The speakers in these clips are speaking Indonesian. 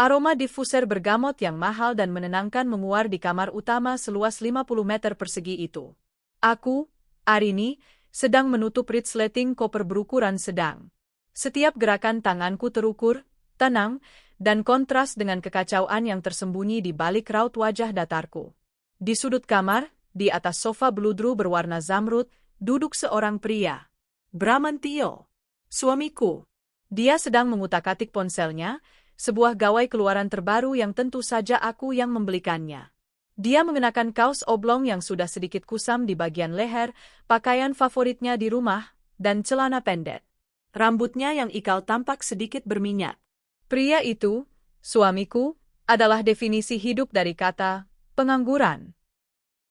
Aroma diffuser bergamot yang mahal dan menenangkan menguar di kamar utama seluas 50 meter persegi itu. Aku, Arini, sedang menutup resleting koper berukuran sedang. Setiap gerakan tanganku terukur, tenang, dan kontras dengan kekacauan yang tersembunyi di balik raut wajah datarku. Di sudut kamar, di atas sofa beludru berwarna zamrud, duduk seorang pria. Bramantio, suamiku. Dia sedang mengutak-atik ponselnya, sebuah gawai keluaran terbaru yang tentu saja aku yang membelikannya. Dia mengenakan kaos oblong yang sudah sedikit kusam di bagian leher, pakaian favoritnya di rumah, dan celana pendek. Rambutnya yang ikal tampak sedikit berminyak. Pria itu, suamiku, adalah definisi hidup dari kata pengangguran.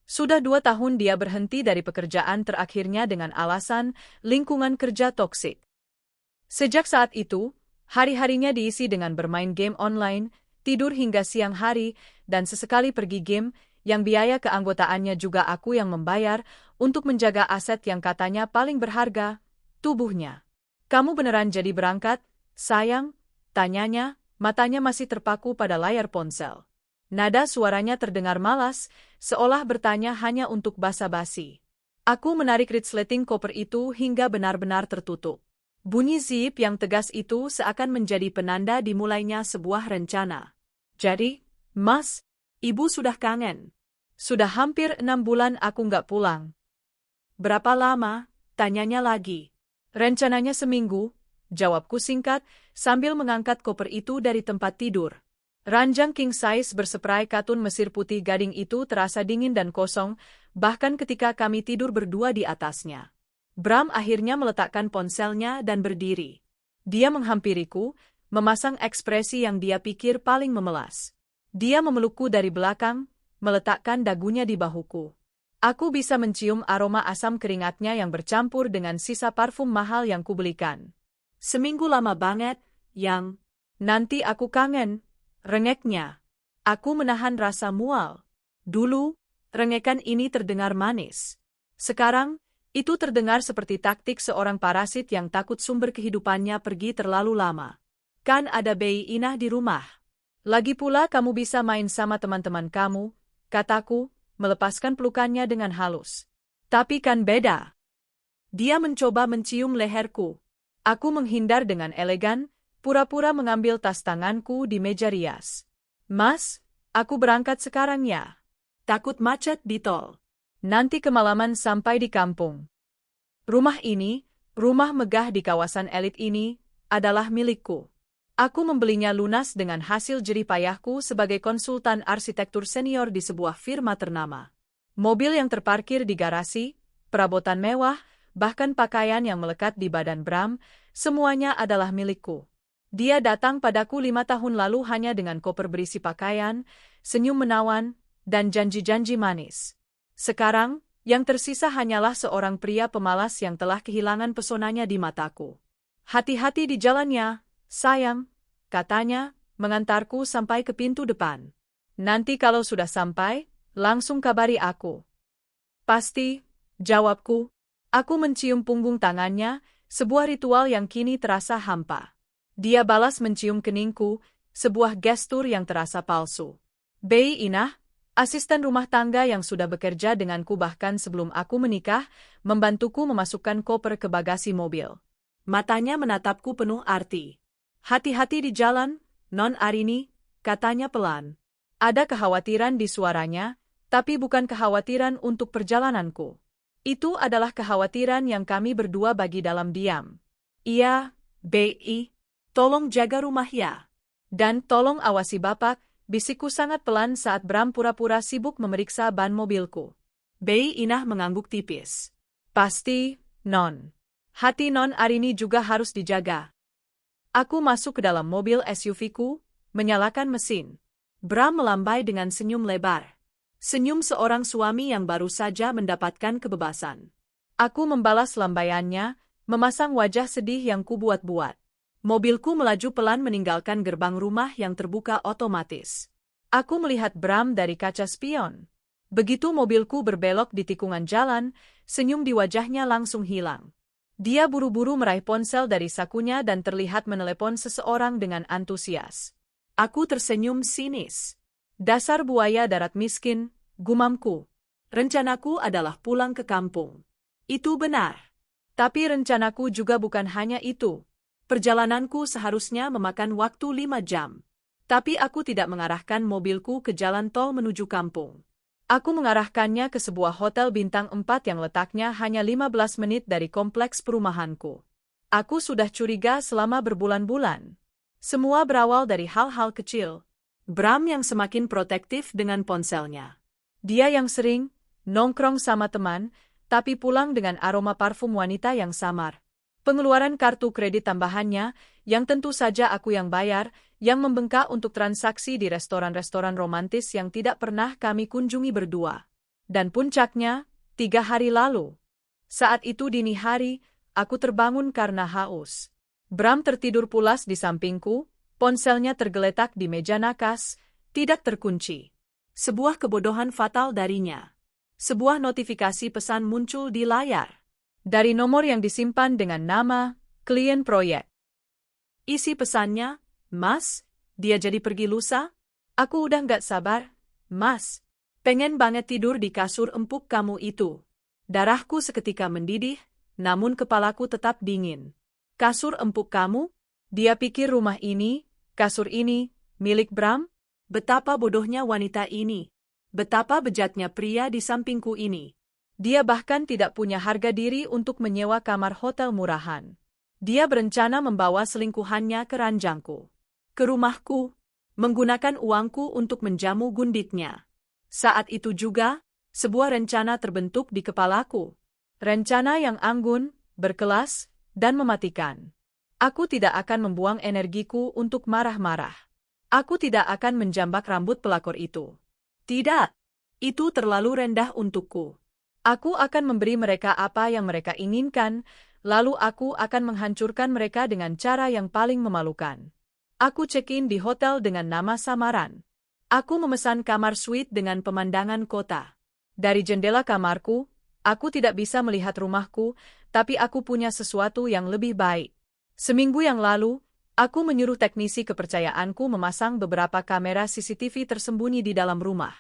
Sudah 2 tahun dia berhenti dari pekerjaan terakhirnya dengan alasan lingkungan kerja toksik. Sejak saat itu, hari-harinya diisi dengan bermain game online, tidur hingga siang hari, dan sesekali pergi game, yang biaya keanggotaannya juga aku yang membayar, untuk menjaga aset yang katanya paling berharga, tubuhnya. Kamu beneran jadi berangkat, sayang? Tanyanya, matanya masih terpaku pada layar ponsel. Nada suaranya terdengar malas, seolah bertanya hanya untuk basa-basi. Aku menarik resleting koper itu hingga benar-benar tertutup. Bunyi zip yang tegas itu seakan menjadi penanda dimulainya sebuah rencana. Jadi, Mas, Ibu sudah kangen. Sudah hampir 6 bulan aku nggak pulang. Berapa lama? Tanyanya lagi. Rencananya seminggu, jawabku singkat, sambil mengangkat koper itu dari tempat tidur. Ranjang king size berseprai katun Mesir putih gading itu terasa dingin dan kosong, bahkan ketika kami tidur berdua di atasnya. Bram akhirnya meletakkan ponselnya dan berdiri. Dia menghampiriku, memasang ekspresi yang dia pikir paling memelas. Dia memelukku dari belakang, meletakkan dagunya di bahuku. Aku bisa mencium aroma asam keringatnya yang bercampur dengan sisa parfum mahal yang kubelikan. Seminggu lama banget, yang nanti aku kangen, rengeknya. Aku menahan rasa mual. Dulu, rengekan ini terdengar manis. Sekarang, itu terdengar seperti taktik seorang parasit yang takut sumber kehidupannya pergi terlalu lama. Kan ada bayi Inah di rumah. Lagi pula kamu bisa main sama teman-teman kamu, kataku, melepaskan pelukannya dengan halus. Tapi kan beda. Dia mencoba mencium leherku. Aku menghindar dengan elegan, pura-pura mengambil tas tanganku di meja rias. Mas, aku berangkat sekarang ya. Takut macet di tol. Nanti kemalaman sampai di kampung. Rumah ini, rumah megah di kawasan elit ini, adalah milikku. Aku membelinya lunas dengan hasil jerih payahku sebagai konsultan arsitektur senior di sebuah firma ternama. Mobil yang terparkir di garasi, perabotan mewah, bahkan pakaian yang melekat di badan Bram, semuanya adalah milikku. Dia datang padaku 5 tahun lalu hanya dengan koper berisi pakaian, senyum menawan, dan janji-janji manis. Sekarang, yang tersisa hanyalah seorang pria pemalas yang telah kehilangan pesonanya di mataku. Hati-hati di jalannya, sayang, katanya, mengantarku sampai ke pintu depan. Nanti kalau sudah sampai, langsung kabari aku. Pasti, jawabku. Aku mencium punggung tangannya, sebuah ritual yang kini terasa hampa. Dia balas mencium keningku, sebuah gestur yang terasa palsu. Bei Inah, asisten rumah tangga yang sudah bekerja denganku bahkan sebelum aku menikah, membantuku memasukkan koper ke bagasi mobil. Matanya menatapku penuh arti. Hati-hati di jalan, Non Arini, katanya pelan. Ada kekhawatiran di suaranya, tapi bukan kekhawatiran untuk perjalananku. Itu adalah kekhawatiran yang kami berdua bagi dalam diam. Iya, Bei, tolong jaga rumah ya. Dan tolong awasi Bapak, bisikku sangat pelan saat Bram pura-pura sibuk memeriksa ban mobilku. Bei Inah mengangguk tipis. Pasti, Non. Hati Non Arini juga harus dijaga. Aku masuk ke dalam mobil SUV-ku, menyalakan mesin. Bram melambai dengan senyum lebar. Senyum seorang suami yang baru saja mendapatkan kebebasan. Aku membalas lambaiannya, memasang wajah sedih yang kubuat-buat. Mobilku melaju pelan meninggalkan gerbang rumah yang terbuka otomatis. Aku melihat Bram dari kaca spion. Begitu mobilku berbelok di tikungan jalan, senyum di wajahnya langsung hilang. Dia buru-buru meraih ponsel dari sakunya dan terlihat menelepon seseorang dengan antusias. Aku tersenyum sinis. Dasar buaya darat miskin, gumamku. Rencanaku adalah pulang ke kampung. Itu benar. Tapi rencanaku juga bukan hanya itu. Perjalananku seharusnya memakan waktu 5 jam. Tapi aku tidak mengarahkan mobilku ke jalan tol menuju kampung. Aku mengarahkannya ke sebuah hotel bintang 4 yang letaknya hanya 15 menit dari kompleks perumahanku. Aku sudah curiga selama berbulan-bulan. Semua berawal dari hal-hal kecil. Bram yang semakin protektif dengan ponselnya. Dia yang sering nongkrong sama teman, tapi pulang dengan aroma parfum wanita yang samar. Pengeluaran kartu kredit tambahannya, yang tentu saja aku yang bayar, yang membengkak untuk transaksi di restoran-restoran romantis yang tidak pernah kami kunjungi berdua. Dan puncaknya, 3 hari lalu. Saat itu dini hari, aku terbangun karena haus. Bram tertidur pulas di sampingku, ponselnya tergeletak di meja nakas, tidak terkunci. Sebuah kebodohan fatal darinya. Sebuah notifikasi pesan muncul di layar. Dari nomor yang disimpan dengan nama, klien proyek. Isi pesannya, "Mas, dia jadi pergi lusa? Aku udah nggak sabar, Mas. Pengen banget tidur di kasur empuk kamu itu." Darahku seketika mendidih, namun kepalaku tetap dingin. Kasur empuk kamu? Dia pikir rumah ini, kasur ini, milik Bram? Betapa bodohnya wanita ini. Betapa bejatnya pria di sampingku ini. Dia bahkan tidak punya harga diri untuk menyewa kamar hotel murahan. Dia berencana membawa selingkuhannya ke ranjangku. Ke rumahku, menggunakan uangku untuk menjamu gundiknya. Saat itu juga, sebuah rencana terbentuk di kepalaku. Rencana yang anggun, berkelas, dan mematikan. Aku tidak akan membuang energiku untuk marah-marah. Aku tidak akan menjambak rambut pelakor itu. Tidak, itu terlalu rendah untukku. Aku akan memberi mereka apa yang mereka inginkan, lalu aku akan menghancurkan mereka dengan cara yang paling memalukan. Aku check-in di hotel dengan nama samaran. Aku memesan kamar suite dengan pemandangan kota. Dari jendela kamarku, aku tidak bisa melihat rumahku, tapi aku punya sesuatu yang lebih baik. Seminggu yang lalu, aku menyuruh teknisi kepercayaanku memasang beberapa kamera CCTV tersembunyi di dalam rumah.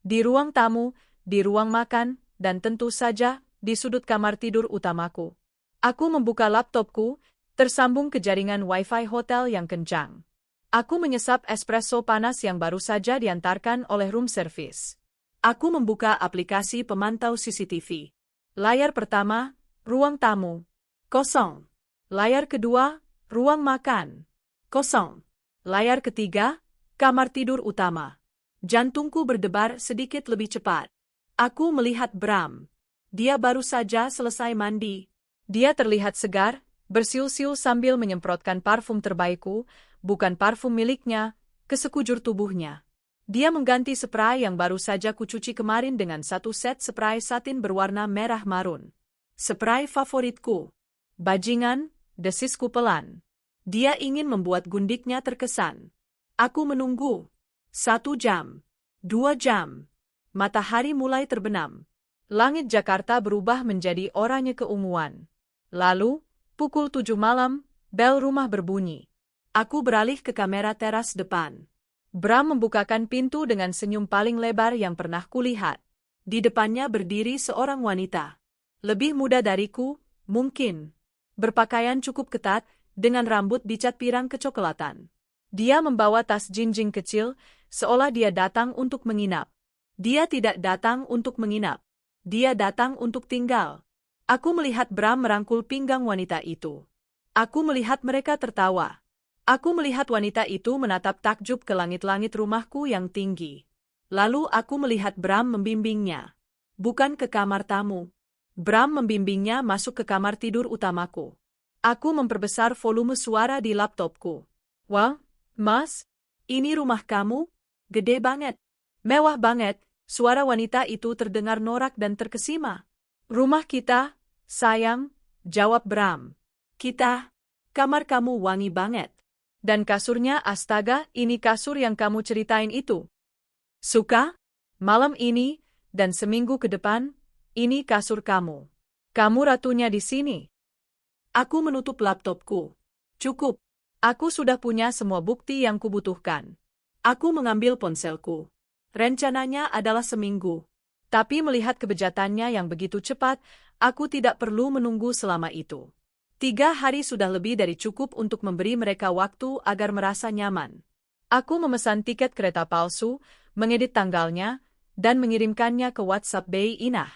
Di ruang tamu, di ruang makan, dan tentu saja, di sudut kamar tidur utamaku. Aku membuka laptopku, tersambung ke jaringan Wi-Fi hotel yang kencang. Aku menyesap espresso panas yang baru saja diantarkan oleh room service. Aku membuka aplikasi pemantau CCTV. Layar pertama, ruang tamu. Kosong. Layar kedua, ruang makan. Kosong. Layar ketiga, kamar tidur utama. Jantungku berdebar sedikit lebih cepat. Aku melihat Bram. Dia baru saja selesai mandi. Dia terlihat segar, bersiul-siul sambil menyemprotkan parfum terbaikku, bukan parfum miliknya, ke sekujur tubuhnya. Dia mengganti spray yang baru saja kucuci kemarin dengan satu set spray satin berwarna merah marun. Spray favoritku. Bajingan, desisku pelan. Dia ingin membuat gundiknya terkesan. Aku menunggu. 1 jam. 2 jam. Matahari mulai terbenam. Langit Jakarta berubah menjadi oranye keunguan. Lalu, pukul 7 malam, bel rumah berbunyi. Aku beralih ke kamera teras depan. Bram membukakan pintu dengan senyum paling lebar yang pernah kulihat. Di depannya berdiri seorang wanita. Lebih muda dariku, mungkin. Berpakaian cukup ketat, dengan rambut dicat pirang kecoklatan. Dia membawa tas jinjing kecil, seolah dia datang untuk menginap. Dia tidak datang untuk menginap. Dia datang untuk tinggal. Aku melihat Bram merangkul pinggang wanita itu. Aku melihat mereka tertawa. Aku melihat wanita itu menatap takjub ke langit-langit rumahku yang tinggi. Lalu aku melihat Bram membimbingnya. Bukan ke kamar tamu. Bram membimbingnya masuk ke kamar tidur utamaku. Aku memperbesar volume suara di laptopku. Wah, Mas, ini rumah kamu? Gede banget. Mewah banget. Suara wanita itu terdengar norak dan terkesima. Rumah kita, sayang, jawab Bram. Kita, kamar kamu wangi banget. Dan kasurnya astaga, ini kasur yang kamu ceritain itu. Suka? Malam ini, dan seminggu ke depan, ini kasur kamu. Kamu ratunya di sini. Aku menutup laptopku. Cukup. Aku sudah punya semua bukti yang kubutuhkan. Aku mengambil ponselku. Rencananya adalah seminggu. Tapi melihat kebejatannya yang begitu cepat, aku tidak perlu menunggu selama itu. 3 hari sudah lebih dari cukup untuk memberi mereka waktu agar merasa nyaman. Aku memesan tiket kereta palsu, mengedit tanggalnya, dan mengirimkannya ke WhatsApp Bei Inah.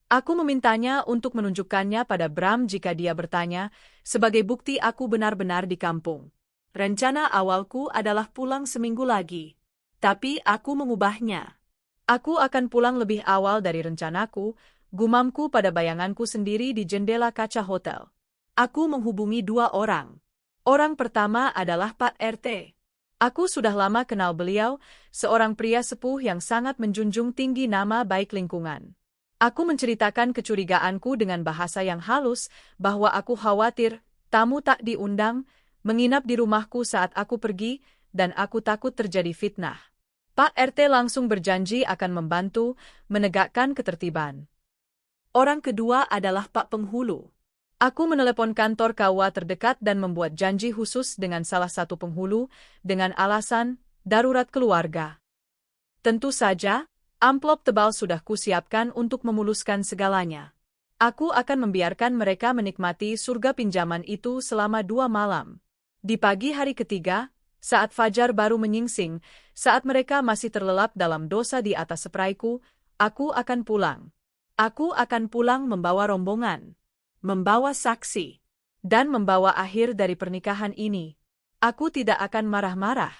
Aku memintanya untuk menunjukkannya pada Bram jika dia bertanya, sebagai bukti aku benar-benar di kampung. Rencana awalku adalah pulang seminggu lagi. Tapi aku mengubahnya. Aku akan pulang lebih awal dari rencanaku, gumamku pada bayanganku sendiri di jendela kaca hotel. Aku menghubungi 2 orang. Orang pertama adalah Pak RT. Aku sudah lama kenal beliau, seorang pria sepuh yang sangat menjunjung tinggi nama baik lingkungan. Aku menceritakan kecurigaanku dengan bahasa yang halus, bahwa aku khawatir tamu tak diundang, menginap di rumahku saat aku pergi, dan aku takut terjadi fitnah. Pak RT langsung berjanji akan membantu menegakkan ketertiban. Orang kedua adalah Pak Penghulu. Aku menelepon kantor KUA terdekat dan membuat janji khusus dengan salah satu penghulu dengan alasan darurat keluarga. Tentu saja, amplop tebal sudah kusiapkan untuk memuluskan segalanya. Aku akan membiarkan mereka menikmati surga pinjaman itu selama 2 malam. Di pagi hari ketiga, saat fajar baru menyingsing, saat mereka masih terlelap dalam dosa di atas sepraiku, aku akan pulang. Aku akan pulang membawa rombongan, membawa saksi, dan membawa akhir dari pernikahan ini. Aku tidak akan marah-marah.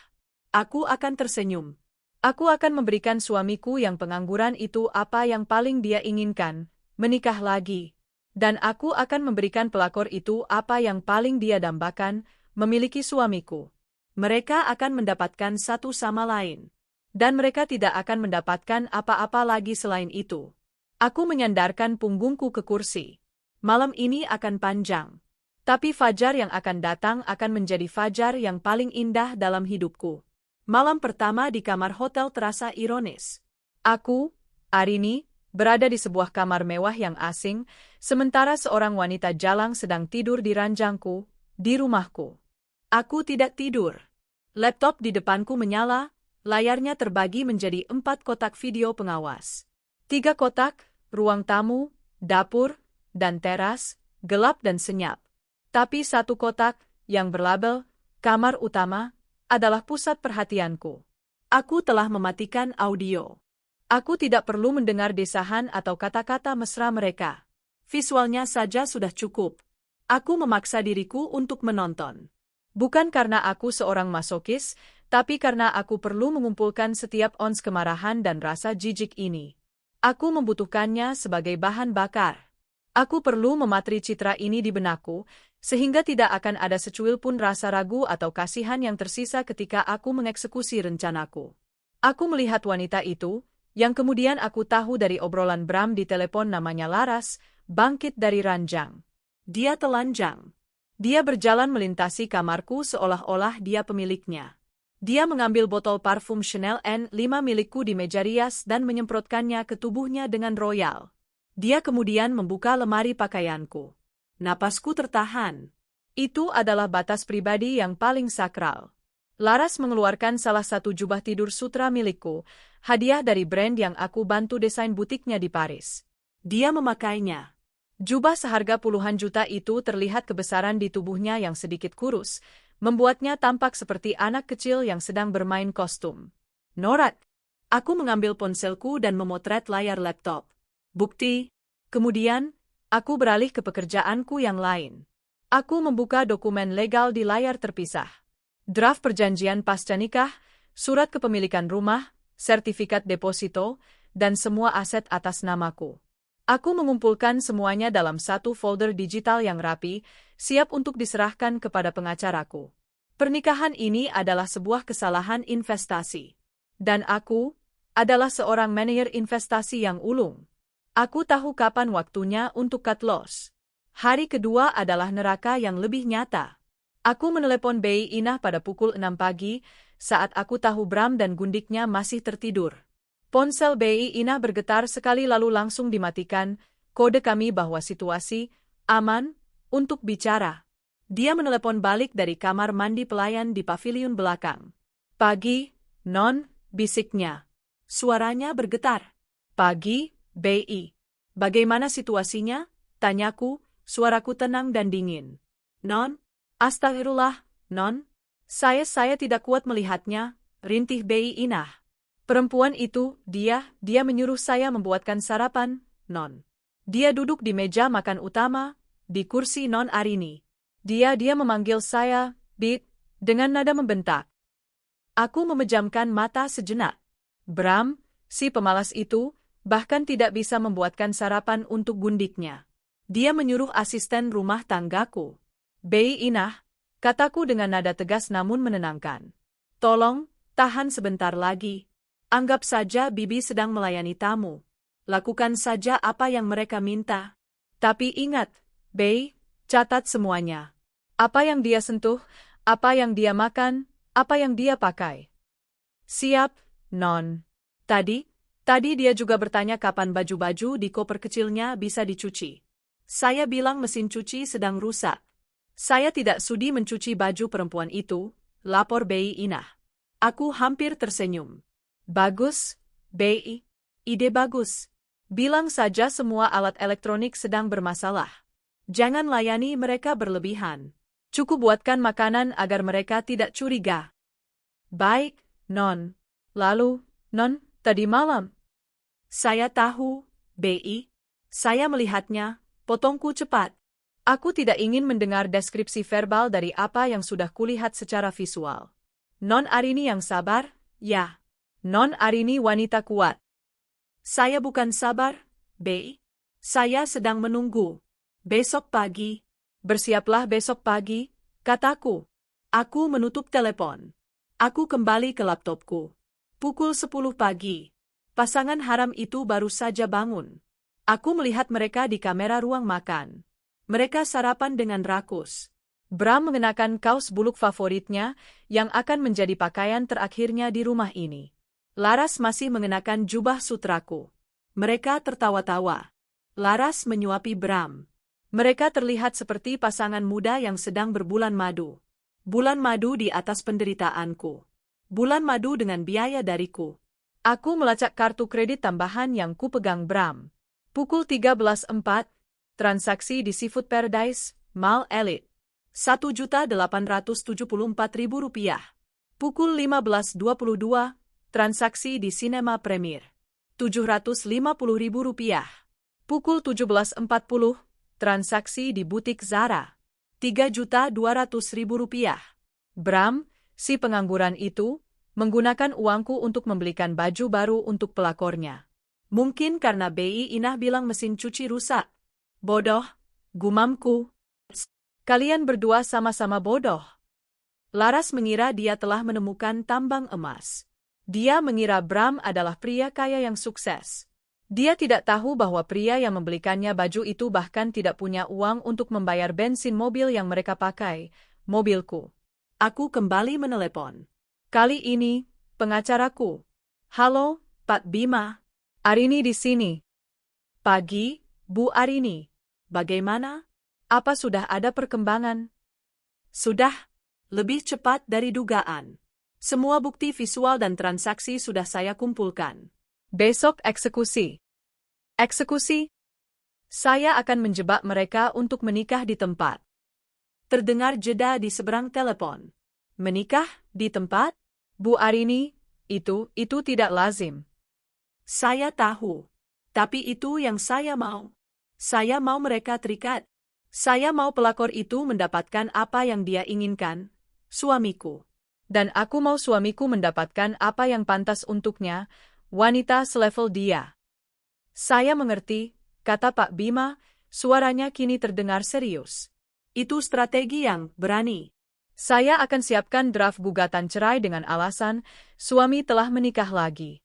Aku akan tersenyum. Aku akan memberikan suamiku yang pengangguran itu apa yang paling dia inginkan, menikah lagi. Dan aku akan memberikan pelakor itu apa yang paling dia dambakan, memiliki suamiku. Mereka akan mendapatkan satu sama lain. Dan mereka tidak akan mendapatkan apa-apa lagi selain itu. Aku menyandarkan punggungku ke kursi. Malam ini akan panjang. Tapi fajar yang akan datang akan menjadi fajar yang paling indah dalam hidupku. Malam pertama di kamar hotel terasa ironis. Aku, Arini, berada di sebuah kamar mewah yang asing, sementara seorang wanita jalang sedang tidur di ranjangku, di rumahku. Aku tidak tidur. Laptop di depanku menyala, layarnya terbagi menjadi 4 kotak video pengawas. 3 kotak, ruang tamu, dapur, dan teras, gelap dan senyap. Tapi 1 kotak, yang berlabel, kamar utama, adalah pusat perhatianku. Aku telah mematikan audio. Aku tidak perlu mendengar desahan atau kata-kata mesra mereka. Visualnya saja sudah cukup. Aku memaksa diriku untuk menonton. Bukan karena aku seorang masokis, tapi karena aku perlu mengumpulkan setiap ons kemarahan dan rasa jijik ini. Aku membutuhkannya sebagai bahan bakar. Aku perlu mematri citra ini di benakku, sehingga tidak akan ada secuil pun rasa ragu atau kasihan yang tersisa ketika aku mengeksekusi rencanaku. Aku melihat wanita itu, yang kemudian aku tahu dari obrolan Bram di telepon namanya Laras, bangkit dari ranjang. Dia telanjang. Dia berjalan melintasi kamarku seolah-olah dia pemiliknya. Dia mengambil botol parfum Chanel N5 milikku di meja rias dan menyemprotkannya ke tubuhnya dengan royal. Dia kemudian membuka lemari pakaianku. Napasku tertahan. Itu adalah batas pribadi yang paling sakral. Laras mengeluarkan salah satu jubah tidur sutra milikku, hadiah dari brand yang aku bantu desain butiknya di Paris. Dia memakainya. Jubah seharga puluhan juta itu terlihat kebesaran di tubuhnya yang sedikit kurus, membuatnya tampak seperti anak kecil yang sedang bermain kostum. Norat. Aku mengambil ponselku dan memotret layar laptop. Bukti. Kemudian, aku beralih ke pekerjaanku yang lain. Aku membuka dokumen legal di layar terpisah. Draft perjanjian pasca nikah, surat kepemilikan rumah, sertifikat deposito, dan semua aset atas namaku. Aku mengumpulkan semuanya dalam satu folder digital yang rapi, siap untuk diserahkan kepada pengacaraku. Pernikahan ini adalah sebuah kesalahan investasi. Dan aku adalah seorang manajer investasi yang ulung. Aku tahu kapan waktunya untuk cut loss. Hari kedua adalah neraka yang lebih nyata. Aku menelepon Bei Inah pada pukul 6 pagi, saat aku tahu Bram dan gundiknya masih tertidur. Ponsel Bei Inah bergetar sekali lalu langsung dimatikan, kode kami bahwa situasi aman untuk bicara. Dia menelepon balik dari kamar mandi pelayan di paviliun belakang. Pagi, Non, bisiknya. Suaranya bergetar. Pagi, BI. Bagaimana situasinya? Tanyaku, suaraku tenang dan dingin. Non? Astagfirullah, Non. Saya tidak kuat melihatnya, rintih BI Inah. Perempuan itu, dia menyuruh saya membuatkan sarapan, Non. Dia duduk di meja makan utama, di kursi Non Arini. Dia memanggil saya, Bit, dengan nada membentak. Aku memejamkan mata sejenak. Bram, si pemalas itu, bahkan tidak bisa membuatkan sarapan untuk gundiknya. Dia menyuruh asisten rumah tanggaku. BI Inah, kataku dengan nada tegas namun menenangkan. Tolong, tahan sebentar lagi. Anggap saja Bibi sedang melayani tamu. Lakukan saja apa yang mereka minta. Tapi ingat, BI, catat semuanya. Apa yang dia sentuh, apa yang dia makan, apa yang dia pakai. Siap, Non. Tadi dia juga bertanya kapan baju-baju di koper kecilnya bisa dicuci. Saya bilang mesin cuci sedang rusak. Saya tidak sudi mencuci baju perempuan itu, lapor BI Inah. Aku hampir tersenyum. Bagus, BI. Ide bagus. Bilang saja semua alat elektronik sedang bermasalah. Jangan layani mereka berlebihan. Cukup buatkan makanan agar mereka tidak curiga. Baik, Non. Lalu, Non, tadi malam. Saya tahu, BI. Saya melihatnya, potongku cepat. Aku tidak ingin mendengar deskripsi verbal dari apa yang sudah kulihat secara visual. Non Arini yang sabar, ya. Non Arini wanita kuat. Saya bukan sabar, BI. Saya sedang menunggu. Besok pagi. Bersiaplah besok pagi, kataku. Aku menutup telepon. Aku kembali ke laptopku. Pukul 10 pagi. Pasangan haram itu baru saja bangun. Aku melihat mereka di kamera ruang makan. Mereka sarapan dengan rakus. Bram mengenakan kaos buluk favoritnya yang akan menjadi pakaian terakhirnya di rumah ini. Laras masih mengenakan jubah sutraku. Mereka tertawa-tawa. Laras menyuapi Bram. Mereka terlihat seperti pasangan muda yang sedang berbulan madu. Bulan madu di atas penderitaanku. Bulan madu dengan biaya dariku. Aku melacak kartu kredit tambahan yang kupegang Bram. Pukul 13.04, transaksi di Seafood Paradise, Mall Elite. Rp1.874.000. Pukul 15.22, transaksi di Cinema Premier. Rp750.000. Pukul 17.40, transaksi di butik Zara. Rp3.200.000. Bram, si pengangguran itu, menggunakan uangku untuk membelikan baju baru untuk pelakornya. Mungkin karena BI Inah bilang mesin cuci rusak. Bodoh, gumamku. Kalian berdua sama-sama bodoh. Laras mengira dia telah menemukan tambang emas. Dia mengira Bram adalah pria kaya yang sukses. Dia tidak tahu bahwa pria yang membelikannya baju itu bahkan tidak punya uang untuk membayar bensin mobil yang mereka pakai, mobilku. Aku kembali menelepon. Kali ini, pengacaraku. Halo, Pak Bima. Arini di sini. Pagi, Bu Arini. Bagaimana? Apa sudah ada perkembangan? Sudah. Lebih cepat dari dugaan. Semua bukti visual dan transaksi sudah saya kumpulkan. Besok eksekusi. Eksekusi? Saya akan menjebak mereka untuk menikah di tempat. Terdengar jeda di seberang telepon. Menikah di tempat? Bu Arini, itu tidak lazim. Saya tahu. Tapi itu yang saya mau. Saya mau mereka terikat. Saya mau pelakor itu mendapatkan apa yang dia inginkan, suamiku. Dan aku mau suamiku mendapatkan apa yang pantas untuknya, wanita selevel dia. Saya mengerti, kata Pak Bima, suaranya kini terdengar serius. Itu strategi yang berani. Saya akan siapkan draft gugatan cerai dengan alasan suami telah menikah lagi.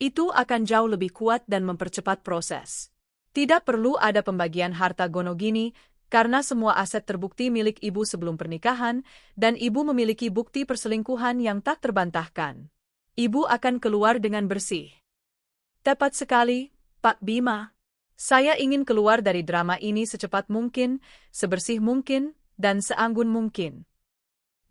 Itu akan jauh lebih kuat dan mempercepat proses. Tidak perlu ada pembagian harta gonogini, karena semua aset terbukti milik ibu sebelum pernikahan, dan ibu memiliki bukti perselingkuhan yang tak terbantahkan. Ibu akan keluar dengan bersih. Tepat sekali, Pak Bima. Saya ingin keluar dari drama ini secepat mungkin, sebersih mungkin, dan seanggun mungkin.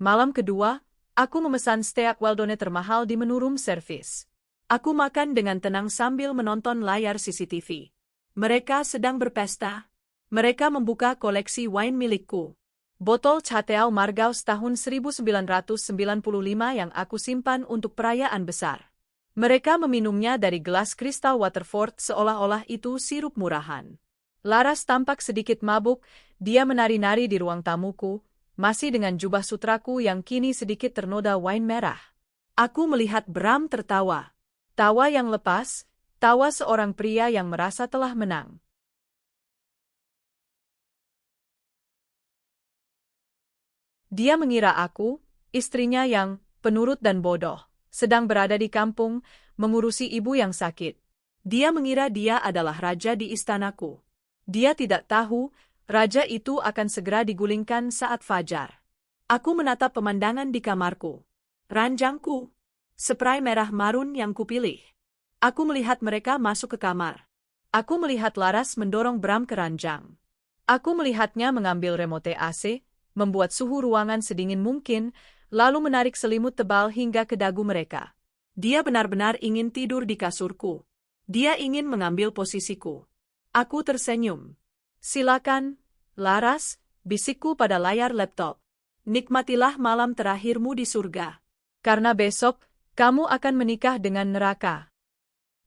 Malam kedua, aku memesan steak well-done termahal di menu room service. Aku makan dengan tenang sambil menonton layar CCTV. Mereka sedang berpesta. Mereka membuka koleksi wine milikku. Botol Chateau Margaux tahun 1995 yang aku simpan untuk perayaan besar. Mereka meminumnya dari gelas kristal Waterford seolah-olah itu sirup murahan. Laras tampak sedikit mabuk, dia menari-nari di ruang tamuku, masih dengan jubah sutraku yang kini sedikit ternoda wine merah. Aku melihat Bram tertawa. Tawa yang lepas, tawa seorang pria yang merasa telah menang. Dia mengira aku, istrinya yang penurut dan bodoh, sedang berada di kampung, mengurusi ibu yang sakit. Dia mengira dia adalah raja di istanaku. Dia tidak tahu, raja itu akan segera digulingkan saat fajar. Aku menatap pemandangan di kamarku. Ranjangku. Spray merah marun yang kupilih. Aku melihat mereka masuk ke kamar. Aku melihat Laras mendorong Bram ke ranjang. Aku melihatnya mengambil remote AC, membuat suhu ruangan sedingin mungkin, lalu menarik selimut tebal hingga ke dagu mereka. Dia benar-benar ingin tidur di kasurku. Dia ingin mengambil posisiku. Aku tersenyum. Silakan, Laras, bisikku pada layar laptop. Nikmatilah malam terakhirmu di surga. Karena besok, kamu akan menikah dengan neraka.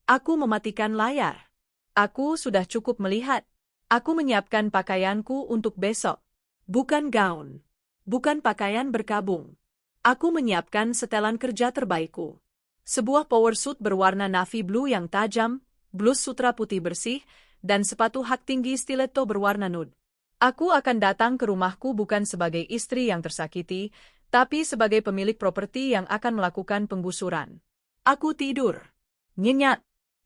Aku mematikan layar. Aku sudah cukup melihat. Aku menyiapkan pakaianku untuk besok. Bukan gaun. Bukan pakaian berkabung. Aku menyiapkan setelan kerja terbaikku. Sebuah power suit berwarna navy blue yang tajam, blus sutra putih bersih, dan sepatu hak tinggi stiletto berwarna nude. Aku akan datang ke rumahku bukan sebagai istri yang tersakiti, tapi sebagai pemilik properti yang akan melakukan penggusuran. Aku tidur. Nyenyak.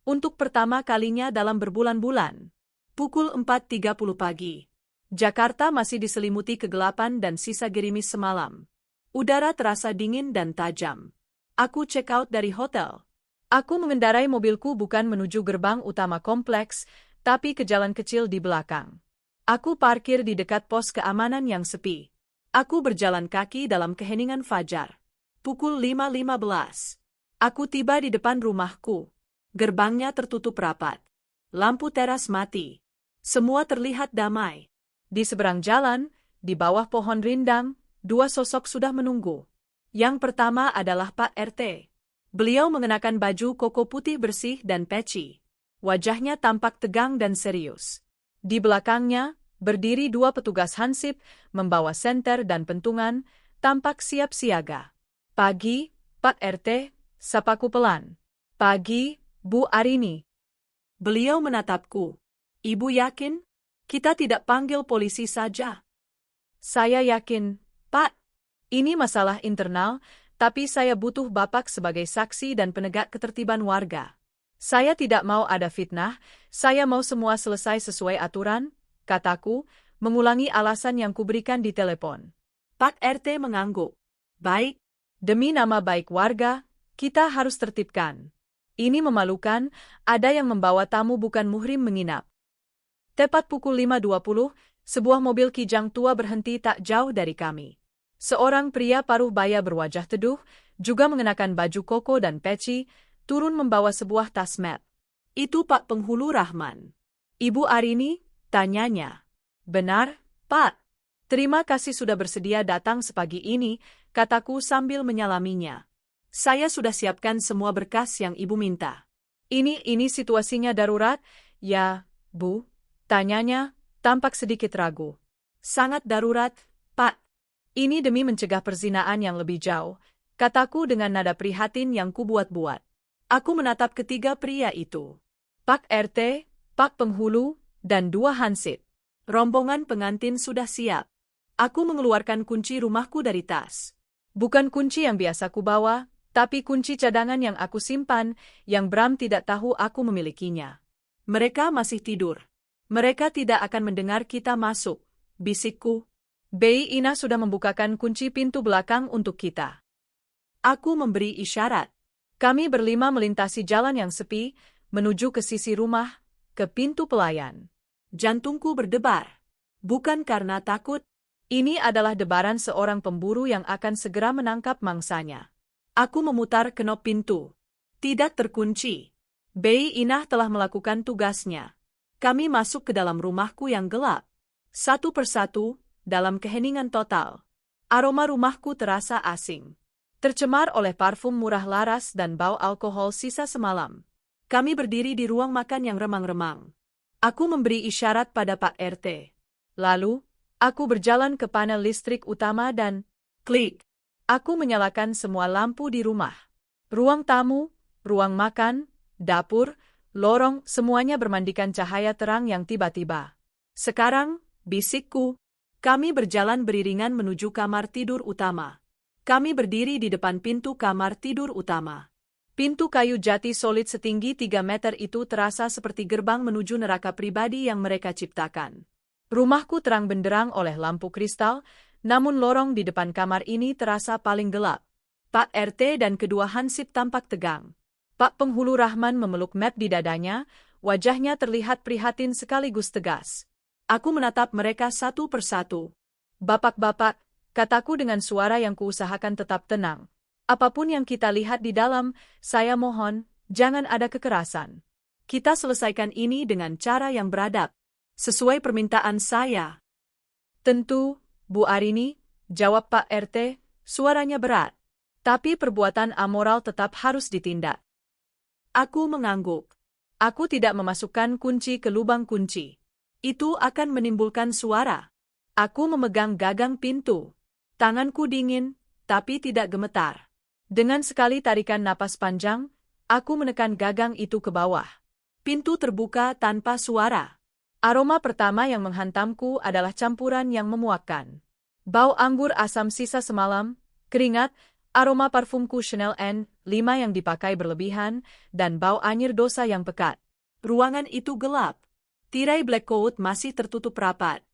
Untuk pertama kalinya dalam berbulan-bulan. Pukul 4.30 pagi. Jakarta masih diselimuti kegelapan dan sisa gerimis semalam. Udara terasa dingin dan tajam. Aku check out dari hotel. Aku mengendarai mobilku bukan menuju gerbang utama kompleks, tapi ke jalan kecil di belakang. Aku parkir di dekat pos keamanan yang sepi. Aku berjalan kaki dalam keheningan fajar. Pukul 5.15. Aku tiba di depan rumahku. Gerbangnya tertutup rapat. Lampu teras mati. Semua terlihat damai. Di seberang jalan, di bawah pohon rindang, dua sosok sudah menunggu. Yang pertama adalah Pak RT. Beliau mengenakan baju koko putih bersih dan peci. Wajahnya tampak tegang dan serius. Di belakangnya, berdiri dua petugas hansip, membawa senter dan pentungan, tampak siap siaga. Pagi, Pak RT, sapaku pelan. Pagi, Bu Arini. Beliau menatapku. Ibu yakin? Kita tidak panggil polisi saja. Saya yakin, Pak. Ini masalah internal, tapi saya butuh Bapak sebagai saksi dan penegak ketertiban warga. Saya tidak mau ada fitnah, saya mau semua selesai sesuai aturan, kataku, mengulangi alasan yang kuberikan di telepon. Pak RT mengangguk. Baik, demi nama baik warga, kita harus tertibkan. Ini memalukan, ada yang membawa tamu bukan muhrim menginap. Tepat pukul 5.20, sebuah mobil kijang tua berhenti tak jauh dari kami. Seorang pria paruh baya berwajah teduh, juga mengenakan baju koko dan peci, turun membawa sebuah tas map. Itu Pak Penghulu Rahman. Ibu Arini, tanyanya. Benar, Pak. Terima kasih sudah bersedia datang sepagi ini, kataku sambil menyalaminya. Saya sudah siapkan semua berkas yang Ibu minta. Ini situasinya darurat, ya, Bu? Tanyanya, tampak sedikit ragu. Sangat darurat, Pak. Ini demi mencegah perzinaan yang lebih jauh, kataku dengan nada prihatin yang kubuat-buat. Aku menatap ketiga pria itu. Pak RT, Pak Penghulu, dan dua hansip. Rombongan pengantin sudah siap. Aku mengeluarkan kunci rumahku dari tas. Bukan kunci yang biasa kubawa, tapi kunci cadangan yang aku simpan, yang Bram tidak tahu aku memilikinya. Mereka masih tidur. Mereka tidak akan mendengar kita masuk, bisikku. Bei Ina sudah membukakan kunci pintu belakang untuk kita. Aku memberi isyarat. Kami berlima melintasi jalan yang sepi, menuju ke sisi rumah, ke pintu pelayan. Jantungku berdebar. Bukan karena takut, Ini adalah debaran seorang pemburu yang akan segera menangkap mangsanya. Aku memutar knop pintu. Tidak terkunci. Bei Inah telah melakukan tugasnya. Kami masuk ke dalam rumahku yang gelap. Satu persatu, dalam keheningan total. Aroma rumahku terasa asing. Tercemar oleh parfum murah laras dan bau alkohol sisa semalam. Kami berdiri di ruang makan yang remang-remang. Aku memberi isyarat pada Pak RT. Lalu, aku berjalan ke panel listrik utama dan klik. Aku menyalakan semua lampu di rumah. Ruang tamu, ruang makan, dapur, lorong, semuanya bermandikan cahaya terang yang tiba-tiba. Sekarang, bisikku, kami berjalan beriringan menuju kamar tidur utama. Kami berdiri di depan pintu kamar tidur utama. Pintu kayu jati solid setinggi 3 meter itu terasa seperti gerbang menuju neraka pribadi yang mereka ciptakan. Rumahku terang benderang oleh lampu kristal, namun lorong di depan kamar ini terasa paling gelap. Pak RT dan kedua hansip tampak tegang. Pak Penghulu Rahman memeluk map di dadanya, wajahnya terlihat prihatin sekaligus tegas. Aku menatap mereka satu persatu. Bapak-bapak, kataku dengan suara yang kuusahakan tetap tenang. Apapun yang kita lihat di dalam, saya mohon, jangan ada kekerasan. Kita selesaikan ini dengan cara yang beradab. Sesuai permintaan saya. Tentu, Bu Arini, jawab Pak RT, suaranya berat. Tapi perbuatan amoral tetap harus ditindak. Aku mengangguk. Aku tidak memasukkan kunci ke lubang kunci. Itu akan menimbulkan suara. Aku memegang gagang pintu. Tanganku dingin, tapi tidak gemetar. Dengan sekali tarikan napas panjang, aku menekan gagang itu ke bawah. Pintu terbuka tanpa suara. Aroma pertama yang menghantamku adalah campuran yang memuakkan. Bau anggur asam sisa semalam, keringat, aroma parfumku Chanel N5 yang dipakai berlebihan, dan bau anyir dosa yang pekat. Ruangan itu gelap. Tirai black coat masih tertutup rapat.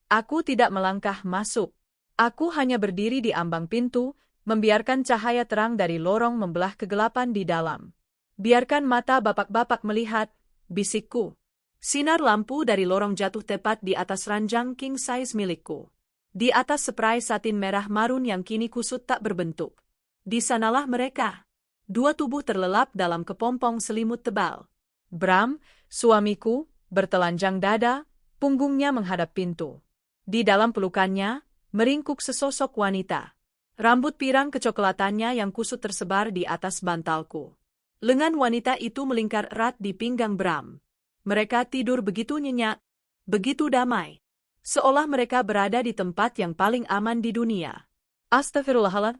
Aku tidak melangkah masuk. Aku hanya berdiri di ambang pintu, membiarkan cahaya terang dari lorong membelah kegelapan di dalam. Biarkan mata bapak-bapak melihat, bisikku. Sinar lampu dari lorong jatuh tepat di atas ranjang king size milikku. Di atas spray satin merah marun yang kini kusut tak berbentuk. Di sanalah mereka. 2 tubuh terlelap dalam kepompong selimut tebal. Bram, suamiku, bertelanjang dada, punggungnya menghadap pintu. Di dalam pelukannya, meringkuk sesosok wanita. Rambut pirang kecoklatannya yang kusut tersebar di atas bantalku. Lengan wanita itu melingkar erat di pinggang Bram. Mereka tidur begitu nyenyak, begitu damai. Seolah mereka berada di tempat yang paling aman di dunia. Astagfirullahaladzim.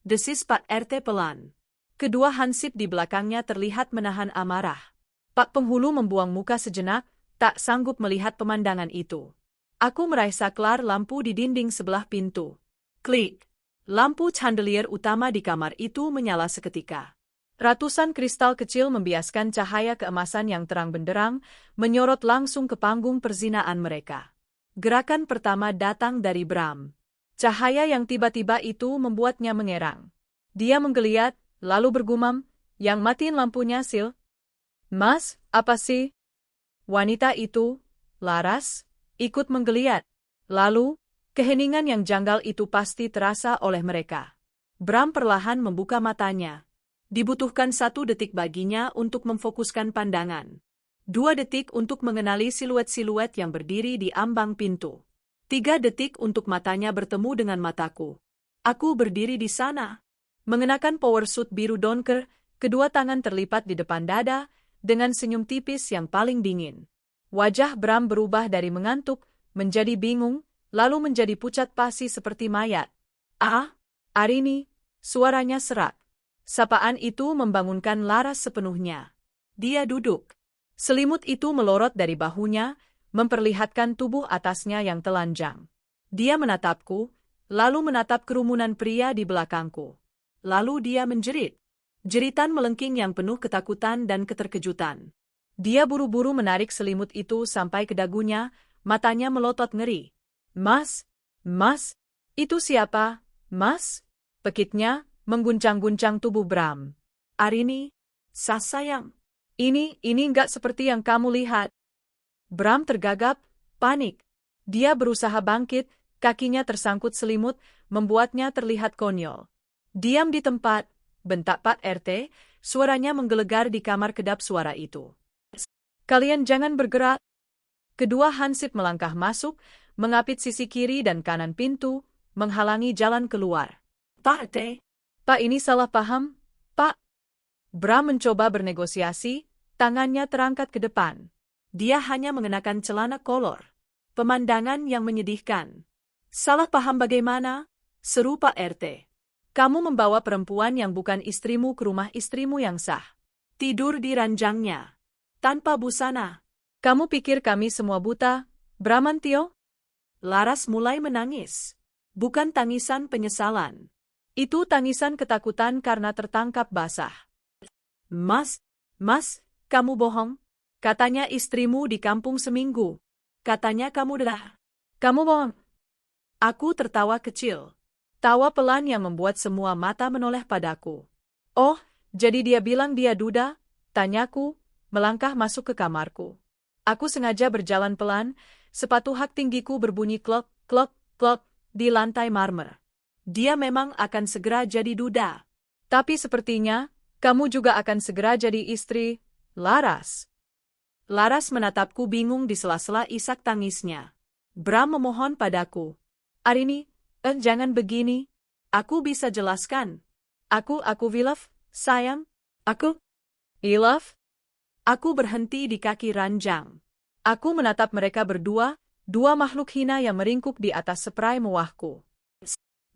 Desis Pak RT pelan. Kedua hansip di belakangnya terlihat menahan amarah. Pak Penghulu membuang muka sejenak, tak sanggup melihat pemandangan itu. Aku meraih saklar lampu di dinding sebelah pintu. Klik. Lampu chandelier utama di kamar itu menyala seketika. Ratusan kristal kecil membiaskan cahaya keemasan yang terang benderang, menyorot langsung ke panggung perzinaan mereka. Gerakan pertama datang dari Bram. Cahaya yang tiba-tiba itu membuatnya mengerang. Dia menggeliat, lalu bergumam, "Yang matiin lampunya, Sil." "Mas, apa sih?" Wanita itu, laras, ikut menggeliat. Lalu, keheningan yang janggal itu pasti terasa oleh mereka. Bram perlahan membuka matanya. Dibutuhkan 1 detik baginya untuk memfokuskan pandangan. 2 detik untuk mengenali siluet-siluet yang berdiri di ambang pintu. 3 detik untuk matanya bertemu dengan mataku. Aku berdiri di sana. Mengenakan power suit biru Donker, kedua tangan terlipat di depan dada, dengan senyum tipis yang paling dingin. Wajah Bram berubah dari mengantuk, menjadi bingung, lalu menjadi pucat pasi seperti mayat. "Ah, Arini," suaranya serak. Sapaan itu membangunkan Laras sepenuhnya. Dia duduk. Selimut itu melorot dari bahunya, memperlihatkan tubuh atasnya yang telanjang. Dia menatapku, lalu menatap kerumunan pria di belakangku. Lalu dia menjerit. Jeritan melengking yang penuh ketakutan dan keterkejutan. Dia buru-buru menarik selimut itu sampai ke dagunya, matanya melotot ngeri. "Mas, Mas, itu siapa, Mas?" Pekitnya mengguncang-guncang tubuh Bram. "Arini, sayang. Ini nggak seperti yang kamu lihat." Bram tergagap, panik. Dia berusaha bangkit, Kakinya tersangkut selimut, membuatnya terlihat konyol. Diam di tempat, bentak Pak RT, suaranya menggelegar di kamar kedap suara itu. Kalian jangan bergerak. Kedua hansip melangkah masuk, mengapit sisi kiri dan kanan pintu, menghalangi jalan keluar. Pak RT. Pak, ini salah paham, Pak. Bram mencoba bernegosiasi, tangannya terangkat ke depan. Dia hanya mengenakan celana kolor. Pemandangan yang menyedihkan. Salah paham bagaimana? Seru Pak RT. Kamu membawa perempuan yang bukan istrimu ke rumah istrimu yang sah. Tidur di ranjangnya. Tanpa busana. Kamu pikir kami semua buta, Bramantio? Laras mulai menangis. Bukan tangisan penyesalan. Itu tangisan ketakutan karena tertangkap basah. Mas, kamu bohong. Katanya istrimu di kampung seminggu. Katanya kamu dah. Kamu bohong. Aku tertawa kecil. Tawa pelan yang membuat semua mata menoleh padaku. Oh, jadi dia bilang dia duda? Tanyaku, melangkah masuk ke kamarku. Aku sengaja berjalan pelan, sepatu hak tinggiku berbunyi klok, klok, klok, di lantai marmer. Dia memang akan segera jadi duda. Tapi sepertinya, kamu juga akan segera jadi istri, Laras. Laras menatapku bingung di sela-sela isak tangisnya. Bram memohon padaku. Arini, jangan begini. Aku bisa jelaskan. Aku Wilaf, sayang. Aku? Wilaf? Aku berhenti di kaki ranjang. Aku menatap mereka berdua, dua makhluk hina yang meringkuk di atas spray mewahku.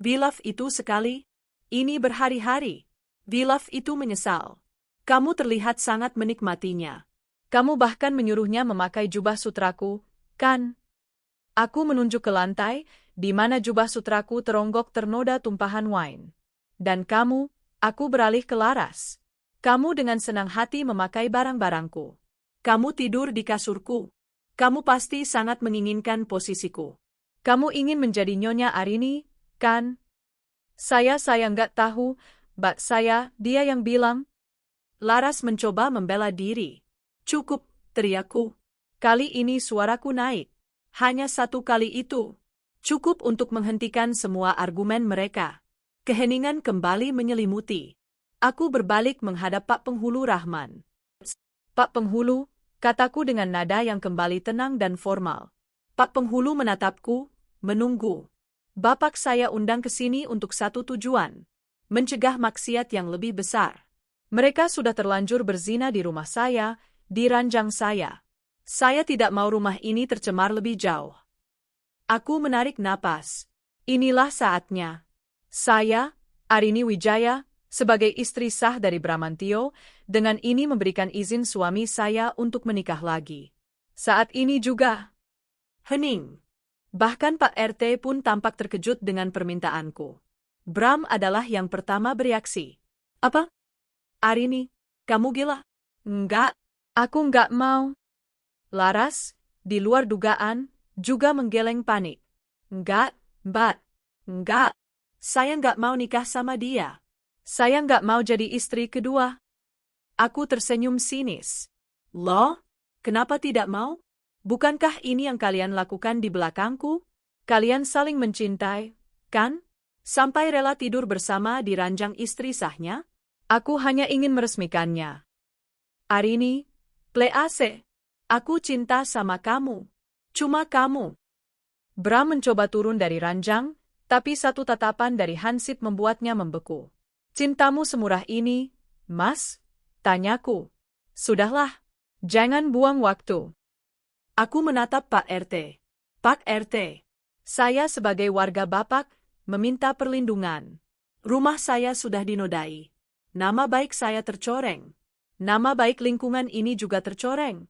Wilaf itu sekali. Ini berhari-hari. Wilaf itu menyesal. Kamu terlihat sangat menikmatinya. Kamu bahkan menyuruhnya memakai jubah sutraku, kan? Aku menunjuk ke lantai, di mana jubah sutraku teronggok ternoda tumpahan wine. Dan kamu, aku beralih ke Laras. Kamu dengan senang hati memakai barang-barangku. Kamu tidur di kasurku. Kamu pasti sangat menginginkan posisiku. Kamu ingin menjadi Nyonya Arini, kan? Saya nggak tahu, Mbak saya, dia yang bilang. Laras mencoba membela diri. Cukup, teriakku. Kali ini suaraku naik. Hanya satu kali itu. Cukup untuk menghentikan semua argumen mereka. Keheningan kembali menyelimuti. Aku berbalik menghadap Pak Penghulu Rahman. Pak Penghulu, kataku dengan nada yang kembali tenang dan formal. Pak Penghulu menatapku, menunggu. Bapak saya undang ke sini untuk satu tujuan. Mencegah maksiat yang lebih besar. Mereka sudah terlanjur berzina di rumah saya, di ranjang saya. Saya tidak mau rumah ini tercemar lebih jauh. Aku menarik napas. Inilah saatnya. Saya, Arini Wijaya, sebagai istri sah dari Bramantio, dengan ini memberikan izin suami saya untuk menikah lagi. Saat ini juga. Hening. Bahkan Pak RT pun tampak terkejut dengan permintaanku. Bram adalah yang pertama bereaksi. Apa? Arini, kamu gila? Enggak, aku enggak mau. Laras, di luar dugaan, juga menggeleng panik. Enggak, Mbak. Enggak. Saya enggak mau nikah sama dia. Saya enggak mau jadi istri kedua. Aku tersenyum sinis. Loh? Kenapa tidak mau? Bukankah ini yang kalian lakukan di belakangku? Kalian saling mencintai, kan? Sampai rela tidur bersama di ranjang istri sahnya? Aku hanya ingin meresmikannya. Arini, please. Aku cinta sama kamu. Cuma kamu. Bram mencoba turun dari ranjang, tapi satu tatapan dari hansip membuatnya membeku. Cintamu semurah ini, Mas? Tanyaku. Sudahlah. Jangan buang waktu. Aku menatap Pak RT. Pak RT. Saya sebagai warga Bapak, meminta perlindungan. Rumah saya sudah dinodai. Nama baik saya tercoreng. Nama baik lingkungan ini juga tercoreng.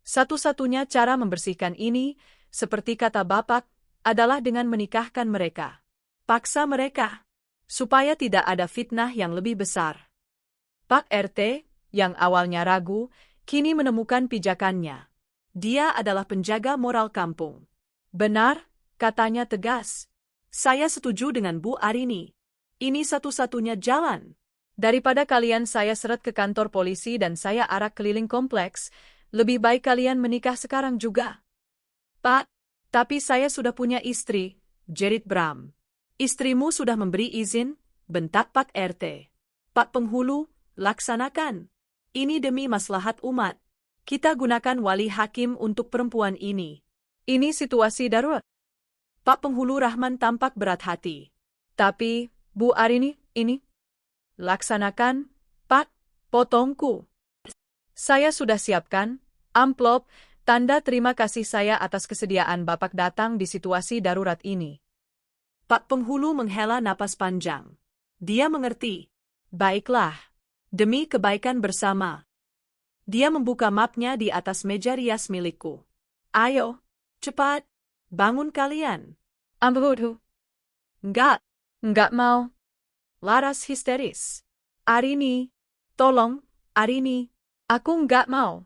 Satu-satunya cara membersihkan ini, seperti kata Bapak, adalah dengan menikahkan mereka. Paksa mereka. Supaya tidak ada fitnah yang lebih besar. Pak RT, yang awalnya ragu, kini menemukan pijakannya. Dia adalah penjaga moral kampung. Benar, katanya tegas. Saya setuju dengan Bu Arini. Ini satu-satunya jalan. Daripada kalian saya seret ke kantor polisi dan saya arak keliling kompleks, lebih baik kalian menikah sekarang juga. Pak, tapi saya sudah punya istri, jerit Bram. Istrimu sudah memberi izin, bentak Pak RT. Pak Penghulu, laksanakan. Ini demi maslahat umat. Kita gunakan wali hakim untuk perempuan ini. Ini situasi darurat. Pak Penghulu Rahman tampak berat hati. Tapi, Bu Arini, ini. Laksanakan, Pak, potongku. Saya sudah siapkan amplop, tanda terima kasih saya atas kesediaan Bapak datang di situasi darurat ini. Pak Penghulu menghela napas panjang. Dia mengerti. Baiklah. Demi kebaikan bersama. Dia membuka mapnya di atas meja rias milikku. Ayo, cepat, bangun kalian. Ambudu. Enggak mau. Laras histeris. Arini, tolong, Arini. Aku enggak mau.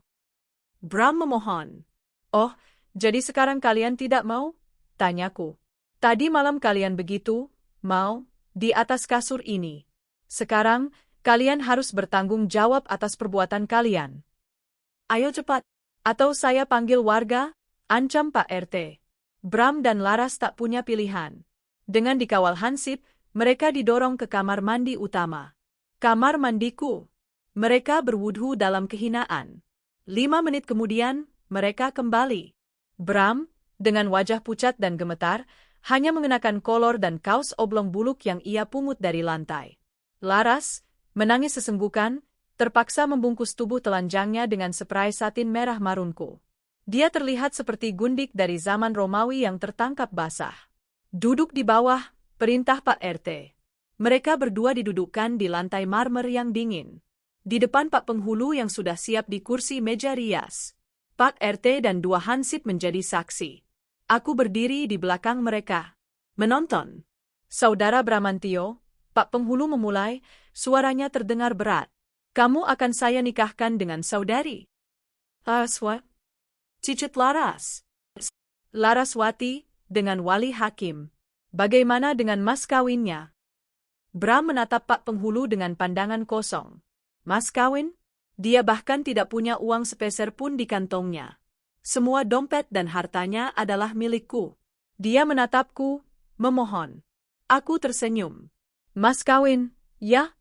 Bram memohon. Oh, jadi sekarang kalian tidak mau? Tanyaku. Tadi malam kalian begitu, mau, di atas kasur ini. Sekarang, kalian harus bertanggung jawab atas perbuatan kalian. Ayo cepat, atau saya panggil warga, ancam Pak RT. Bram dan Laras tak punya pilihan. Dengan dikawal Hansip, mereka didorong ke kamar mandi utama. Kamar mandiku. Mereka berwudhu dalam kehinaan. 5 menit kemudian, mereka kembali. Bram, dengan wajah pucat dan gemetar, hanya mengenakan kolor dan kaos oblong buluk yang ia pungut dari lantai. Laras, menangis sesenggukan, terpaksa membungkus tubuh telanjangnya dengan spray satin merah marunku. Dia terlihat seperti gundik dari zaman Romawi yang tertangkap basah. Duduk di bawah, perintah Pak RT. Mereka berdua didudukkan di lantai marmer yang dingin. Di depan Pak Penghulu yang sudah siap di kursi meja rias. Pak RT dan 2 Hansip menjadi saksi. Aku berdiri di belakang mereka. Menonton. Saudara Bramantio, Pak Penghulu memulai, suaranya terdengar berat. Kamu akan saya nikahkan dengan saudari. Laraswati. Cicit Laras. Laraswati, dengan wali hakim. Bagaimana dengan mas kawinnya? Bram menatap Pak Penghulu dengan pandangan kosong. Mas kawin? Dia bahkan tidak punya uang sepeser pun di kantongnya. Semua dompet dan hartanya adalah milikku. Dia menatapku, memohon. Aku tersenyum. Mas kawin, ya?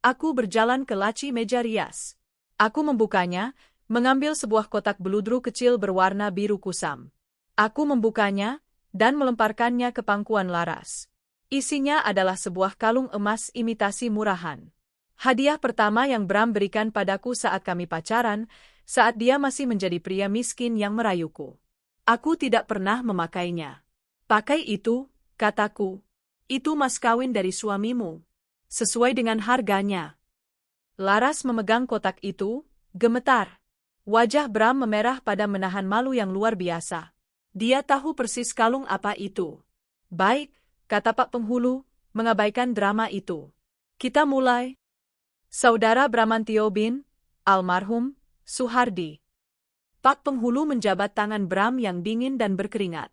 Aku berjalan ke laci meja rias. Aku membukanya, mengambil sebuah kotak beludru kecil berwarna biru kusam. Aku membukanya, dan melemparkannya ke pangkuan Laras. Isinya adalah sebuah kalung emas imitasi murahan. Hadiah pertama yang Bram berikan padaku saat kami pacaran, saat dia masih menjadi pria miskin yang merayuku. Aku tidak pernah memakainya. Pakai itu, kataku. Itu mas kawin dari suamimu. Sesuai dengan harganya. Laras memegang kotak itu, gemetar. Wajah Bram memerah pada menahan malu yang luar biasa. Dia tahu persis kalung apa itu. Baik, kata Pak Penghulu, mengabaikan drama itu. Kita mulai. Saudara Bramantio bin, almarhum, Suhardi. Pak Penghulu menjabat tangan Bram yang dingin dan berkeringat.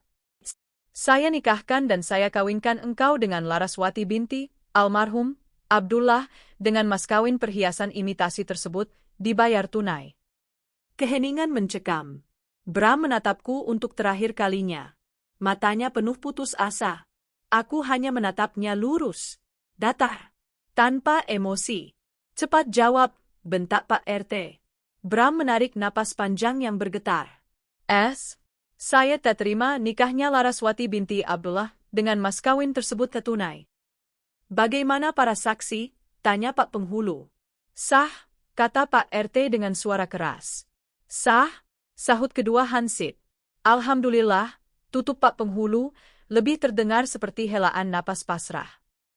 Saya nikahkan dan saya kawinkan engkau dengan Laraswati binti, almarhum, Abdullah, dengan mas kawin perhiasan imitasi tersebut, dibayar tunai. Keheningan mencekam. Bram menatapku untuk terakhir kalinya. Matanya penuh putus asa. Aku hanya menatapnya lurus, datar, tanpa emosi. Cepat jawab, bentak Pak RT. Bram menarik napas panjang yang bergetar. Saya tak terima nikahnya Laraswati binti Abdullah dengan mas kawin tersebut tunai. Bagaimana para saksi? Tanya Pak Penghulu. Sah, kata Pak RT dengan suara keras. Sah, sahut kedua Hansip. Alhamdulillah, tutup Pak Penghulu, lebih terdengar seperti helaan napas pasrah.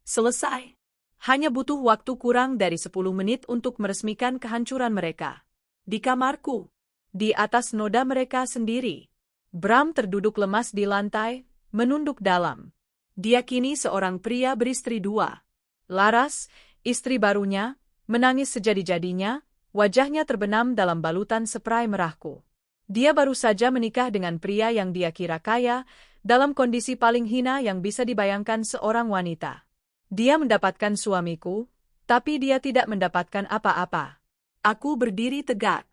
Selesai. Hanya butuh waktu kurang dari 10 menit untuk meresmikan kehancuran mereka. Di kamarku. Di atas noda mereka sendiri. Bram terduduk lemas di lantai, menunduk dalam. Dia kini seorang pria beristri 2. Laras, istri barunya, menangis sejadi-jadinya, wajahnya terbenam dalam balutan spray merahku. Dia baru saja menikah dengan pria yang dia kira kaya, dalam kondisi paling hina yang bisa dibayangkan seorang wanita. Dia mendapatkan suamiku, tapi dia tidak mendapatkan apa-apa. Aku berdiri tegak.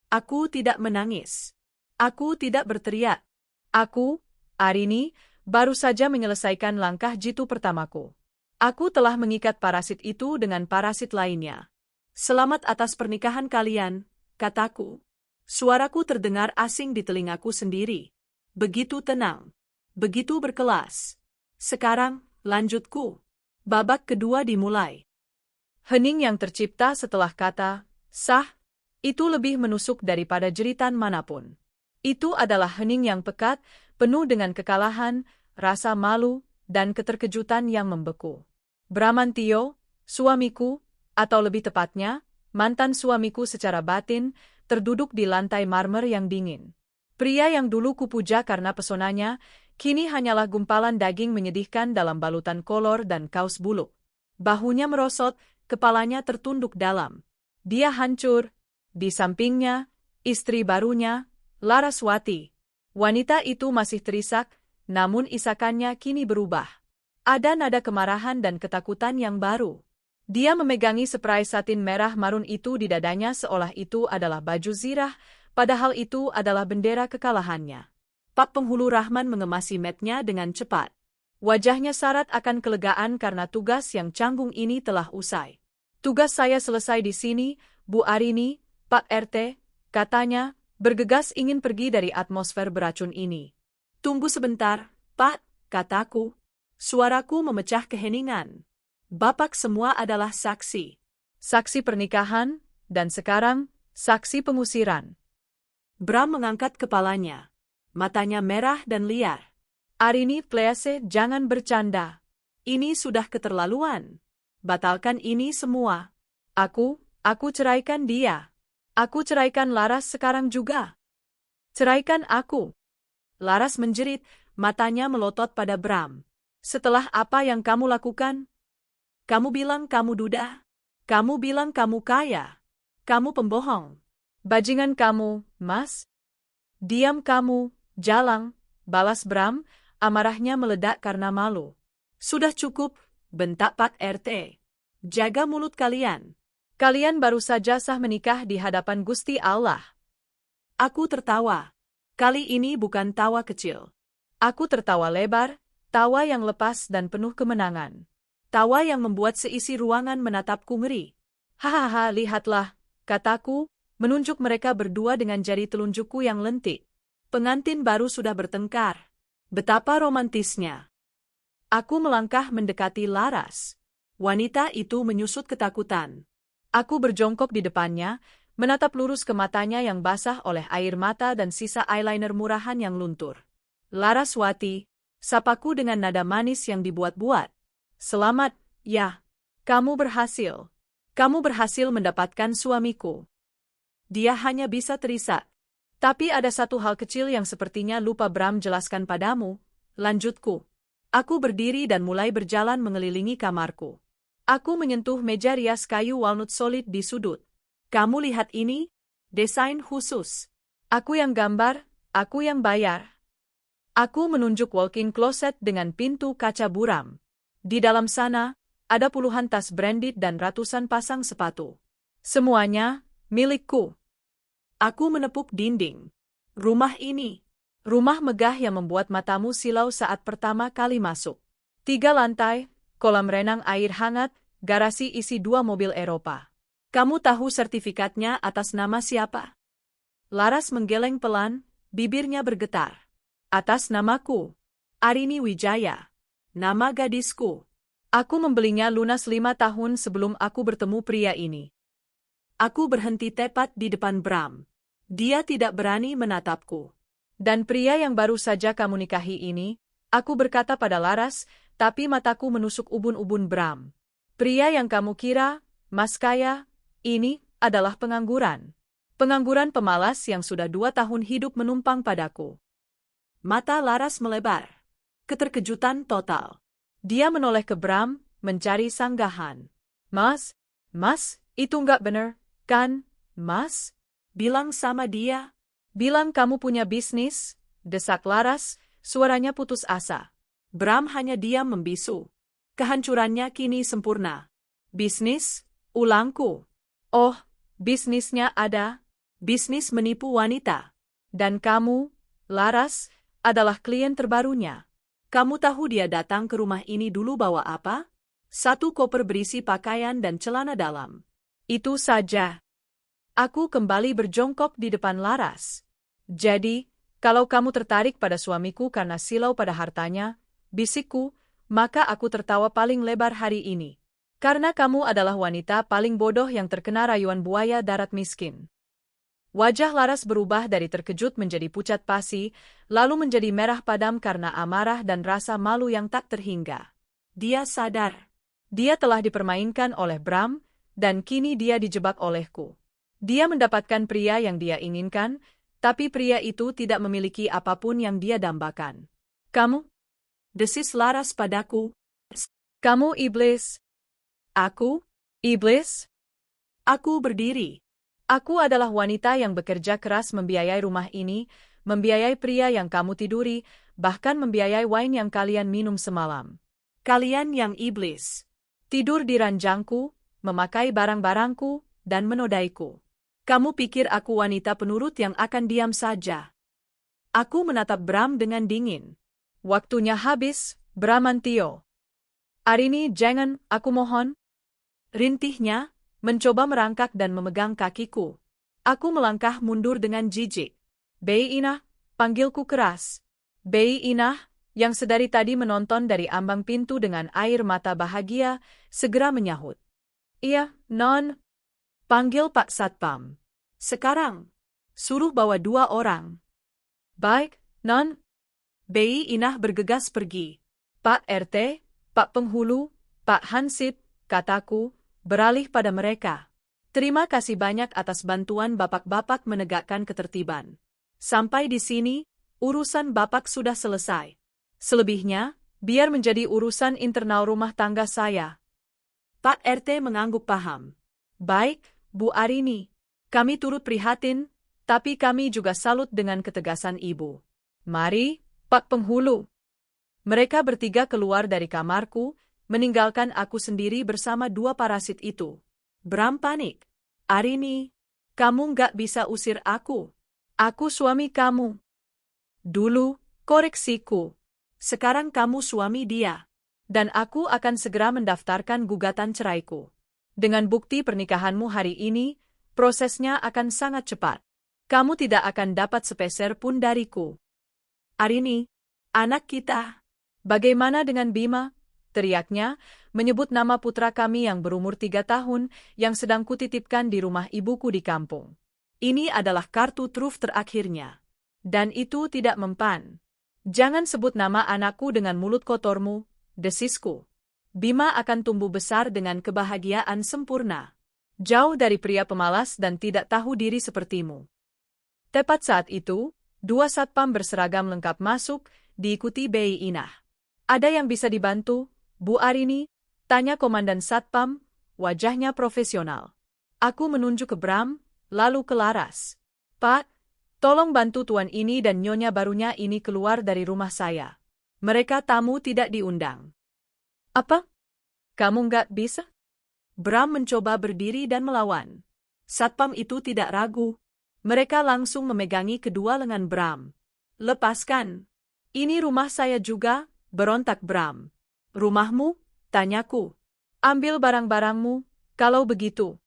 Aku tidak menangis. Aku tidak berteriak. Aku, Arini, Baru saja menyelesaikan langkah jitu pertamaku. Aku telah mengikat parasit itu dengan parasit lainnya. Selamat atas pernikahan kalian, kataku. Suaraku terdengar asing di telingaku sendiri. Begitu tenang. Begitu berkelas. Sekarang, lanjutku. Babak kedua dimulai. Hening yang tercipta setelah kata, sah, itu lebih menusuk daripada jeritan manapun. Itu adalah hening yang pekat, penuh dengan kekalahan, rasa malu, dan keterkejutan yang membeku. Bramantio, suamiku, atau lebih tepatnya, mantan suamiku secara batin, terduduk di lantai marmer yang dingin. Pria yang dulu kupuja karena pesonanya, kini hanyalah gumpalan daging menyedihkan dalam balutan kolor dan kaos bulu. Bahunya merosot, kepalanya tertunduk dalam. Dia hancur. Di sampingnya, istri barunya, Laraswati. Wanita itu masih terisak, namun isakannya kini berubah. Ada nada kemarahan dan ketakutan yang baru. Dia memegangi spray satin merah marun itu di dadanya seolah itu adalah baju zirah, padahal itu adalah bendera kekalahannya. Pak Penghulu Rahman mengemasi matnya dengan cepat. Wajahnya syarat akan kelegaan karena tugas yang canggung ini telah usai. Tugas saya selesai di sini, Bu Arini, Pak RT, katanya, bergegas ingin pergi dari atmosfer beracun ini. Tunggu sebentar, Pak, kataku. Suaraku memecah keheningan. Bapak semua adalah saksi. Saksi pernikahan, dan sekarang, saksi pengusiran. Bram mengangkat kepalanya. Matanya merah dan liar. Arini, please, jangan bercanda. Ini sudah keterlaluan. Batalkan ini semua. Aku ceraikan dia. Aku ceraikan Laras sekarang juga. Ceraikan aku. Laras menjerit, matanya melotot pada Bram. Setelah apa yang kamu lakukan? Kamu bilang kamu duda. Kamu bilang kamu kaya. Kamu pembohong. Bajingan kamu, Mas. Diam kamu, jalang, balas Bram, amarahnya meledak karena malu. Sudah cukup, bentak Pak RT. Jaga mulut kalian. Kalian baru saja sah menikah di hadapan Gusti Allah. Aku tertawa. Kali ini bukan tawa kecil. Aku tertawa lebar, tawa yang lepas dan penuh kemenangan. Tawa yang membuat seisi ruangan menatapku ngeri. Hahaha, lihatlah, kataku, menunjuk mereka berdua dengan jari telunjukku yang lentik. Pengantin baru sudah bertengkar. Betapa romantisnya. Aku melangkah mendekati Laras. Wanita itu menyusut ketakutan. Aku berjongkok di depannya, menatap lurus ke matanya yang basah oleh air mata dan sisa eyeliner murahan yang luntur. Laraswati, sapaku dengan nada manis yang dibuat-buat. Selamat, ya. Kamu berhasil. Kamu berhasil mendapatkan suamiku. Dia hanya bisa terisak. Tapi ada satu hal kecil yang sepertinya lupa Bram jelaskan padamu, lanjutku. Aku berdiri dan mulai berjalan mengelilingi kamarku. Aku menyentuh meja rias kayu walnut solid di sudut. Kamu lihat ini? Desain khusus. Aku yang gambar, aku yang bayar. Aku menunjuk walk-in closet dengan pintu kaca buram. Di dalam sana, ada puluhan tas branded dan ratusan pasang sepatu. Semuanya milikku. Aku menepuk dinding. Rumah ini. Rumah megah yang membuat matamu silau saat pertama kali masuk. 3 lantai, kolam renang air hangat, garasi isi 2 mobil Eropa. Kamu tahu sertifikatnya atas nama siapa? Laras menggeleng pelan, bibirnya bergetar. Atas namaku. Arini Wijaya. Nama gadisku. Aku membelinya lunas 5 tahun sebelum aku bertemu pria ini. Aku berhenti tepat di depan Bram. Dia tidak berani menatapku. Dan pria yang baru saja kamu nikahi ini, aku berkata pada Laras, tapi mataku menusuk ubun-ubun Bram. Pria yang kamu kira, Mas kaya, ini adalah pengangguran. Pengangguran pemalas yang sudah 2 tahun hidup menumpang padaku. Mata Laras melebar. Keterkejutan total. Dia menoleh ke Bram, mencari sanggahan. Mas, itu nggak bener, kan, Mas? Bilang sama dia. Bilang kamu punya bisnis, desak Laras, suaranya putus asa. Bram hanya diam membisu. Kehancurannya kini sempurna. Bisnis, ulangku. Oh, bisnisnya ada. Bisnis menipu wanita. Dan kamu, Laras, adalah klien terbarunya. Kamu tahu dia datang ke rumah ini dulu bawa apa? Satu koper berisi pakaian dan celana dalam. Itu saja. Aku kembali berjongkok di depan Laras. Jadi, kalau kamu tertarik pada suamiku karena silau pada hartanya, bisikku, maka aku tertawa paling lebar hari ini. Karena kamu adalah wanita paling bodoh yang terkena rayuan buaya darat miskin. Wajah Laras berubah dari terkejut menjadi pucat pasi, lalu menjadi merah padam karena amarah dan rasa malu yang tak terhingga. Dia sadar. Dia telah dipermainkan oleh Bram, dan kini dia dijebak olehku. Dia mendapatkan pria yang dia inginkan, tapi pria itu tidak memiliki apapun yang dia dambakan. Kamu? Desis Laras padaku. Kamu iblis. Aku? Iblis? Aku berdiri. Aku adalah wanita yang bekerja keras membiayai rumah ini, membiayai pria yang kamu tiduri, bahkan membiayai wine yang kalian minum semalam. Kalian yang iblis. Tidur di ranjangku, memakai barang-barangku, dan menodaiku. Kamu pikir aku wanita penurut yang akan diam saja? Aku menatap Bram dengan dingin. Waktunya habis, Bramantio. Arini, jangan, aku mohon. Rintihnya, mencoba merangkak dan memegang kakiku. Aku melangkah mundur dengan jijik. Bei Inah, panggilku keras. Bei Inah, yang sedari tadi menonton dari ambang pintu dengan air mata bahagia, segera menyahut. Iya, Non. Panggil Pak Satpam. Sekarang. Suruh bawa 2 orang. Baik, Non. Bei Inah bergegas pergi. Pak RT, Pak Penghulu, Pak Hansip, kataku, beralih pada mereka. Terima kasih banyak atas bantuan bapak-bapak menegakkan ketertiban. Sampai di sini, urusan bapak sudah selesai. Selebihnya, biar menjadi urusan internal rumah tangga saya. Pak RT mengangguk paham. Baik, Bu Arini. Kami turut prihatin, tapi kami juga salut dengan ketegasan Ibu. Mari, Pak Penghulu. Mereka bertiga keluar dari kamarku, meninggalkan aku sendiri bersama 2 parasit itu. Bram panik. Arini, kamu nggak bisa usir aku. Aku suami kamu. Dulu, koreksiku. Sekarang kamu suami dia. Dan aku akan segera mendaftarkan gugatan ceraiku. Dengan bukti pernikahanmu hari ini, prosesnya akan sangat cepat. Kamu tidak akan dapat sepeser pun dariku. Arini, anak kita. Bagaimana dengan Bima? Teriaknya, menyebut nama putra kami yang berumur 3 tahun, yang sedang kutitipkan di rumah ibuku di kampung. Ini adalah kartu truf terakhirnya. Dan itu tidak mempan. Jangan sebut nama anakku dengan mulut kotormu, desisku. Bima akan tumbuh besar dengan kebahagiaan sempurna. Jauh dari pria pemalas dan tidak tahu diri sepertimu. Tepat saat itu, 2 satpam berseragam lengkap masuk, diikuti Bei Inah. Ada yang bisa dibantu, Bu Arini? Tanya Komandan Satpam, wajahnya profesional. Aku menunjuk ke Bram, lalu ke Laras. Pak, tolong bantu tuan ini dan nyonya barunya ini keluar dari rumah saya. Mereka tamu tidak diundang. Apa? Kamu nggak bisa? Bram mencoba berdiri dan melawan. Satpam itu tidak ragu. Mereka langsung memegangi kedua lengan Bram. Lepaskan. Ini rumah saya juga, berontak Bram. Rumahmu? Tanyaku. Ambil barang-barangmu, kalau begitu.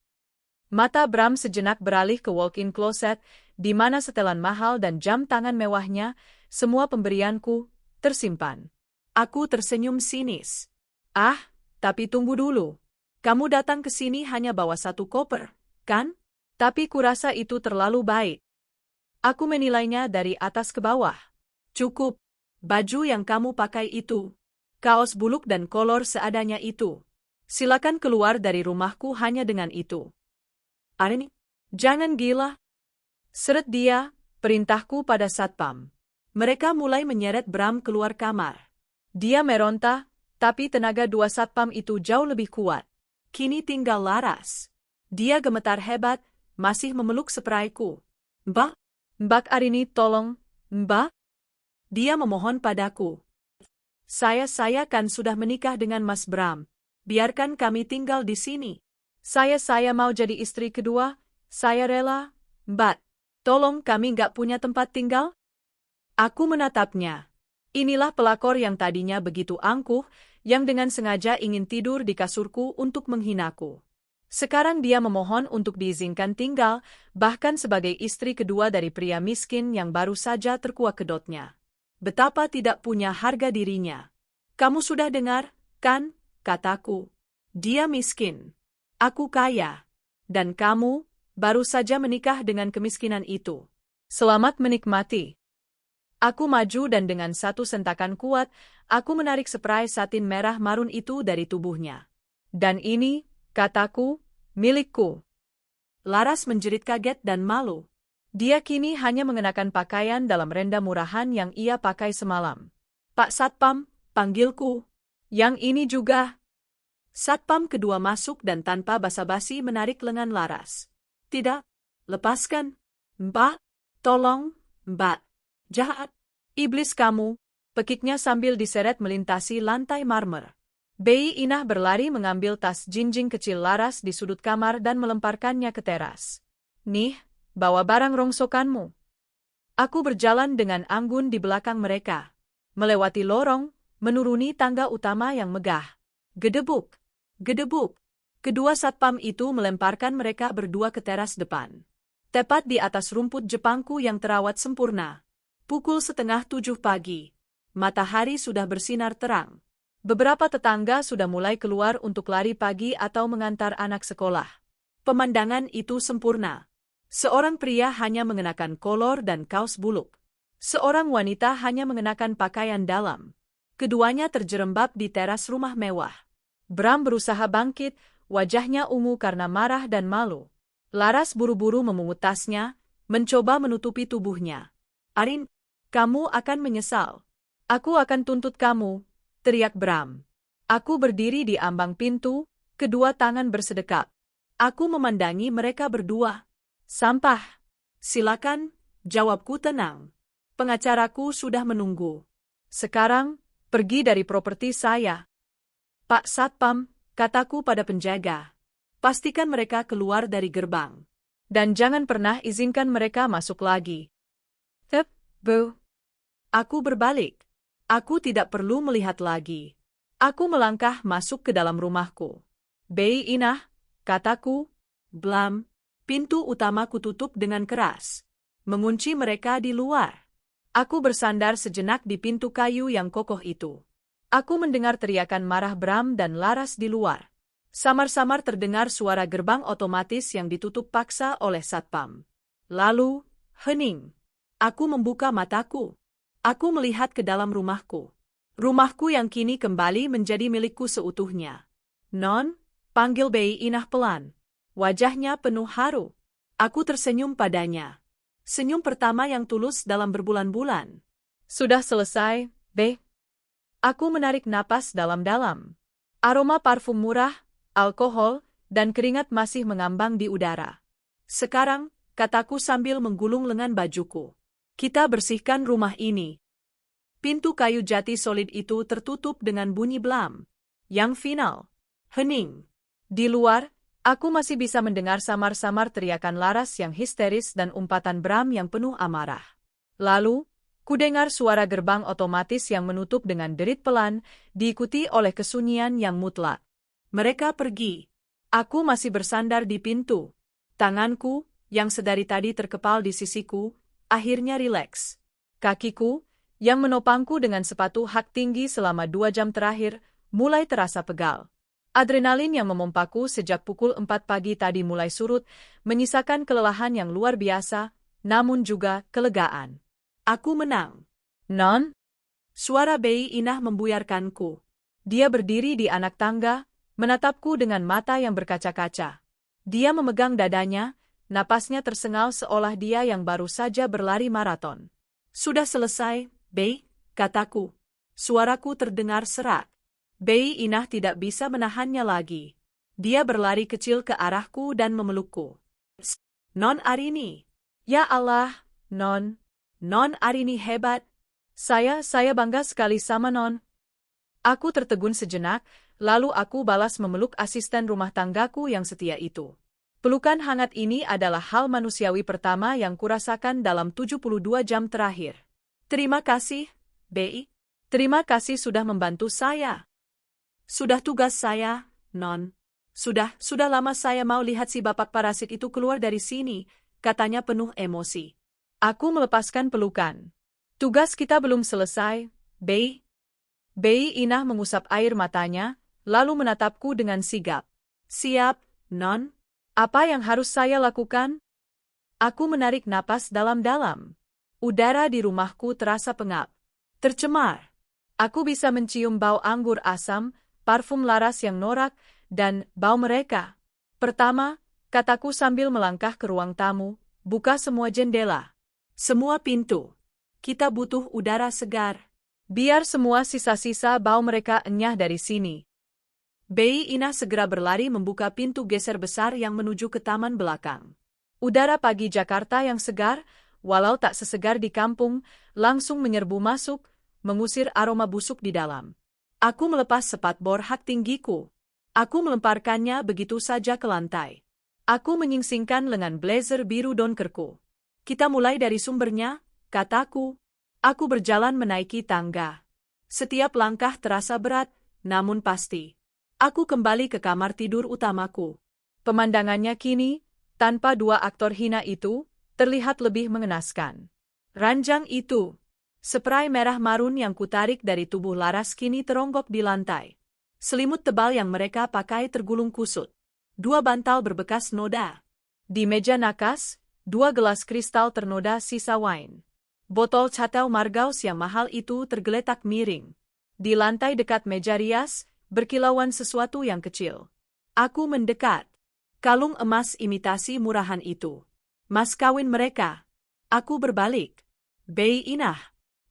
Mata Bram sejenak beralih ke walk-in closet, di mana setelan mahal dan jam tangan mewahnya, semua pemberianku, tersimpan. Aku tersenyum sinis. Ah, tapi tunggu dulu. Kamu datang ke sini hanya bawa 1 koper, kan? Tapi kurasa itu terlalu baik. Aku menilainya dari atas ke bawah. Cukup. Baju yang kamu pakai itu. Kaos buluk dan kolor seadanya itu. Silakan keluar dari rumahku hanya dengan itu. Arini, jangan gila. Seret dia, perintahku pada Satpam. Mereka mulai menyeret Bram keluar kamar. Dia meronta, tapi tenaga 2 Satpam itu jauh lebih kuat. Kini tinggal Laras. Dia gemetar hebat, masih memeluk sprayku. Mbak Arini tolong, Mbak. Dia memohon padaku. Saya kan sudah menikah dengan Mas Bram. Biarkan kami tinggal di sini. Saya mau jadi istri kedua. Saya rela, Mbak. Tolong kami nggak punya tempat tinggal? Aku menatapnya. Inilah pelakor yang tadinya begitu angkuh, yang dengan sengaja ingin tidur di kasurku untuk menghinaku. Sekarang dia memohon untuk diizinkan tinggal, bahkan sebagai istri kedua dari pria miskin yang baru saja terkuak kedotnya. Betapa tidak punya harga dirinya. Kamu sudah dengar, kan, kataku. Dia miskin. Aku kaya. Dan kamu, baru saja menikah dengan kemiskinan itu. Selamat menikmati. Aku maju dan dengan satu sentakan kuat, aku menarik spray satin merah marun itu dari tubuhnya. Dan ini, kataku, milikku. Laras menjerit kaget dan malu. Dia kini hanya mengenakan pakaian dalam renda murahan yang ia pakai semalam. Pak Satpam, panggilku. Yang ini juga. Satpam kedua masuk dan tanpa basa-basi menarik lengan Laras. Tidak, lepaskan. Mbak, tolong, Mbak. Jahat. Iblis kamu, pekiknya sambil diseret melintasi lantai marmer. Bei Inah berlari mengambil tas jinjing kecil Laras di sudut kamar dan melemparkannya ke teras. Nih, bawa barang rongsokanmu. Aku berjalan dengan anggun di belakang mereka. Melewati lorong, menuruni tangga utama yang megah. Gedebuk, gedebuk. Kedua satpam itu melemparkan mereka berdua ke teras depan. Tepat di atas rumput Jepangku yang terawat sempurna. Pukul 6:30 pagi. Matahari sudah bersinar terang. Beberapa tetangga sudah mulai keluar untuk lari pagi atau mengantar anak sekolah. Pemandangan itu sempurna. Seorang pria hanya mengenakan kolor dan kaos buluk. Seorang wanita hanya mengenakan pakaian dalam. Keduanya terjerembab di teras rumah mewah. Bram berusaha bangkit, wajahnya ungu karena marah dan malu. Laras buru-buru memungut tasnya, mencoba menutupi tubuhnya. Arin, kamu akan menyesal. Aku akan tuntut kamu, teriak Bram. Aku berdiri di ambang pintu, kedua tangan bersedekap. Aku memandangi mereka berdua. Sampah. Silakan, jawabku tenang. Pengacaraku sudah menunggu. Sekarang, pergi dari properti saya. Pak Satpam, kataku pada penjaga. Pastikan mereka keluar dari gerbang. Dan jangan pernah izinkan mereka masuk lagi. Bu. Aku berbalik. Aku tidak perlu melihat lagi. Aku melangkah masuk ke dalam rumahku. Bei Inah, kataku. Blam. Pintu utama kututup dengan keras. Mengunci mereka di luar. Aku bersandar sejenak di pintu kayu yang kokoh itu. Aku mendengar teriakan marah Bram dan Laras di luar. Samar-samar terdengar suara gerbang otomatis yang ditutup paksa oleh satpam. Lalu, hening. Aku membuka mataku. Aku melihat ke dalam rumahku. Rumahku yang kini kembali menjadi milikku seutuhnya. Non, panggil Bei Inah pelan. Wajahnya penuh haru. Aku tersenyum padanya. Senyum pertama yang tulus dalam berbulan-bulan. Sudah selesai, Be. Aku menarik napas dalam-dalam. Aroma parfum murah, alkohol, dan keringat masih mengambang di udara. Sekarang, kataku sambil menggulung lengan bajuku. Kita bersihkan rumah ini. Pintu kayu jati solid itu tertutup dengan bunyi blam. Yang final. Hening. Di luar, aku masih bisa mendengar samar-samar teriakan Laras yang histeris dan umpatan Bram yang penuh amarah. Lalu, kudengar suara gerbang otomatis yang menutup dengan derit pelan, diikuti oleh kesunyian yang mutlak. Mereka pergi. Aku masih bersandar di pintu. Tanganku, yang sedari tadi terkepal di sisiku, akhirnya rileks. Kakiku, yang menopangku dengan sepatu hak tinggi selama 2 jam terakhir, mulai terasa pegal. Adrenalin yang memompaku sejak pukul 4 pagi tadi mulai surut, menyisakan kelelahan yang luar biasa, namun juga kelegaan. Aku menang. Non? Suara Bei Inah membuyarkanku. Dia berdiri di anak tangga, menatapku dengan mata yang berkaca-kaca. Dia memegang dadanya, napasnya tersengal seolah dia yang baru saja berlari maraton. Sudah selesai, Bei, kataku. Suaraku terdengar serak. Bei Inah tidak bisa menahannya lagi. Dia berlari kecil ke arahku dan memelukku. Non Arini. Ya Allah, Non. Non Arini hebat. Saya bangga sekali sama Non. Aku tertegun sejenak, lalu aku balas memeluk asisten rumah tanggaku yang setia itu. Pelukan hangat ini adalah hal manusiawi pertama yang kurasakan dalam 72 jam terakhir. Terima kasih, Bei. Terima kasih sudah membantu saya. Sudah tugas saya, Non. Sudah lama saya mau lihat si bapak parasit itu keluar dari sini, katanya penuh emosi. Aku melepaskan pelukan. Tugas kita belum selesai, Bei. Bei Inah mengusap air matanya, lalu menatapku dengan sigap. Siap, Non. Apa yang harus saya lakukan? Aku menarik napas dalam-dalam. Udara di rumahku terasa pengap. Tercemar. Aku bisa mencium bau anggur asam, parfum laras yang norak, dan bau mereka. Pertama, kataku sambil melangkah ke ruang tamu, buka semua jendela. Semua pintu. Kita butuh udara segar. Biar semua sisa-sisa bau mereka enyah dari sini. Bei Inah segera berlari membuka pintu geser besar yang menuju ke taman belakang. Udara pagi Jakarta yang segar, walau tak sesegar di kampung, langsung menyerbu masuk, mengusir aroma busuk di dalam. Aku melepas spatbor hak tinggiku. Aku melemparkannya begitu saja ke lantai. Aku menyingsingkan lengan blazer biru donkerku. Kita mulai dari sumbernya, kataku. Aku berjalan menaiki tangga. Setiap langkah terasa berat, namun pasti. Aku kembali ke kamar tidur utamaku. Pemandangannya kini, tanpa dua aktor hina itu, terlihat lebih mengenaskan. Ranjang itu. Spray merah marun yang kutarik dari tubuh laras kini teronggok di lantai. Selimut tebal yang mereka pakai tergulung kusut. 2 bantal berbekas noda. Di meja nakas, 2 gelas kristal ternoda sisa wine. Botol Chateau Margaux yang mahal itu tergeletak miring. Di lantai dekat meja rias, berkilauan sesuatu yang kecil. Aku mendekat. Kalung emas imitasi murahan itu. Mas kawin mereka. Aku berbalik. Bei Inah.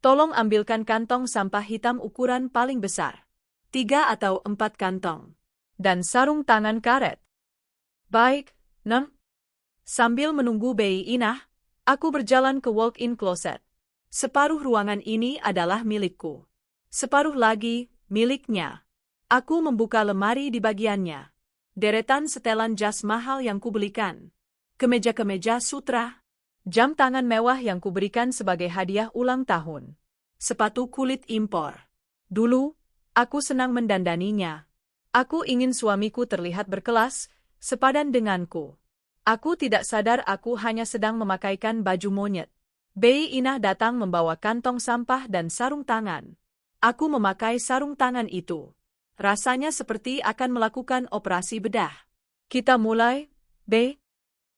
Tolong ambilkan kantong sampah hitam ukuran paling besar. 3 atau 4 kantong. Dan sarung tangan karet. Baik, Non. Sambil menunggu Bei Inah, aku berjalan ke walk-in closet. Separuh ruangan ini adalah milikku. Separuh lagi, miliknya. Aku membuka lemari di bagiannya. Deretan setelan jas mahal yang kubelikan. Kemeja-kemeja sutra. Jam tangan mewah yang kuberikan sebagai hadiah ulang tahun. Sepatu kulit impor. Dulu, aku senang mendandaninya. Aku ingin suamiku terlihat berkelas, sepadan denganku. Aku tidak sadar aku hanya sedang memakaikan baju monyet. Bei Inah datang membawa kantong sampah dan sarung tangan. Aku memakai sarung tangan itu. Rasanya seperti akan melakukan operasi bedah. Kita mulai, Bei.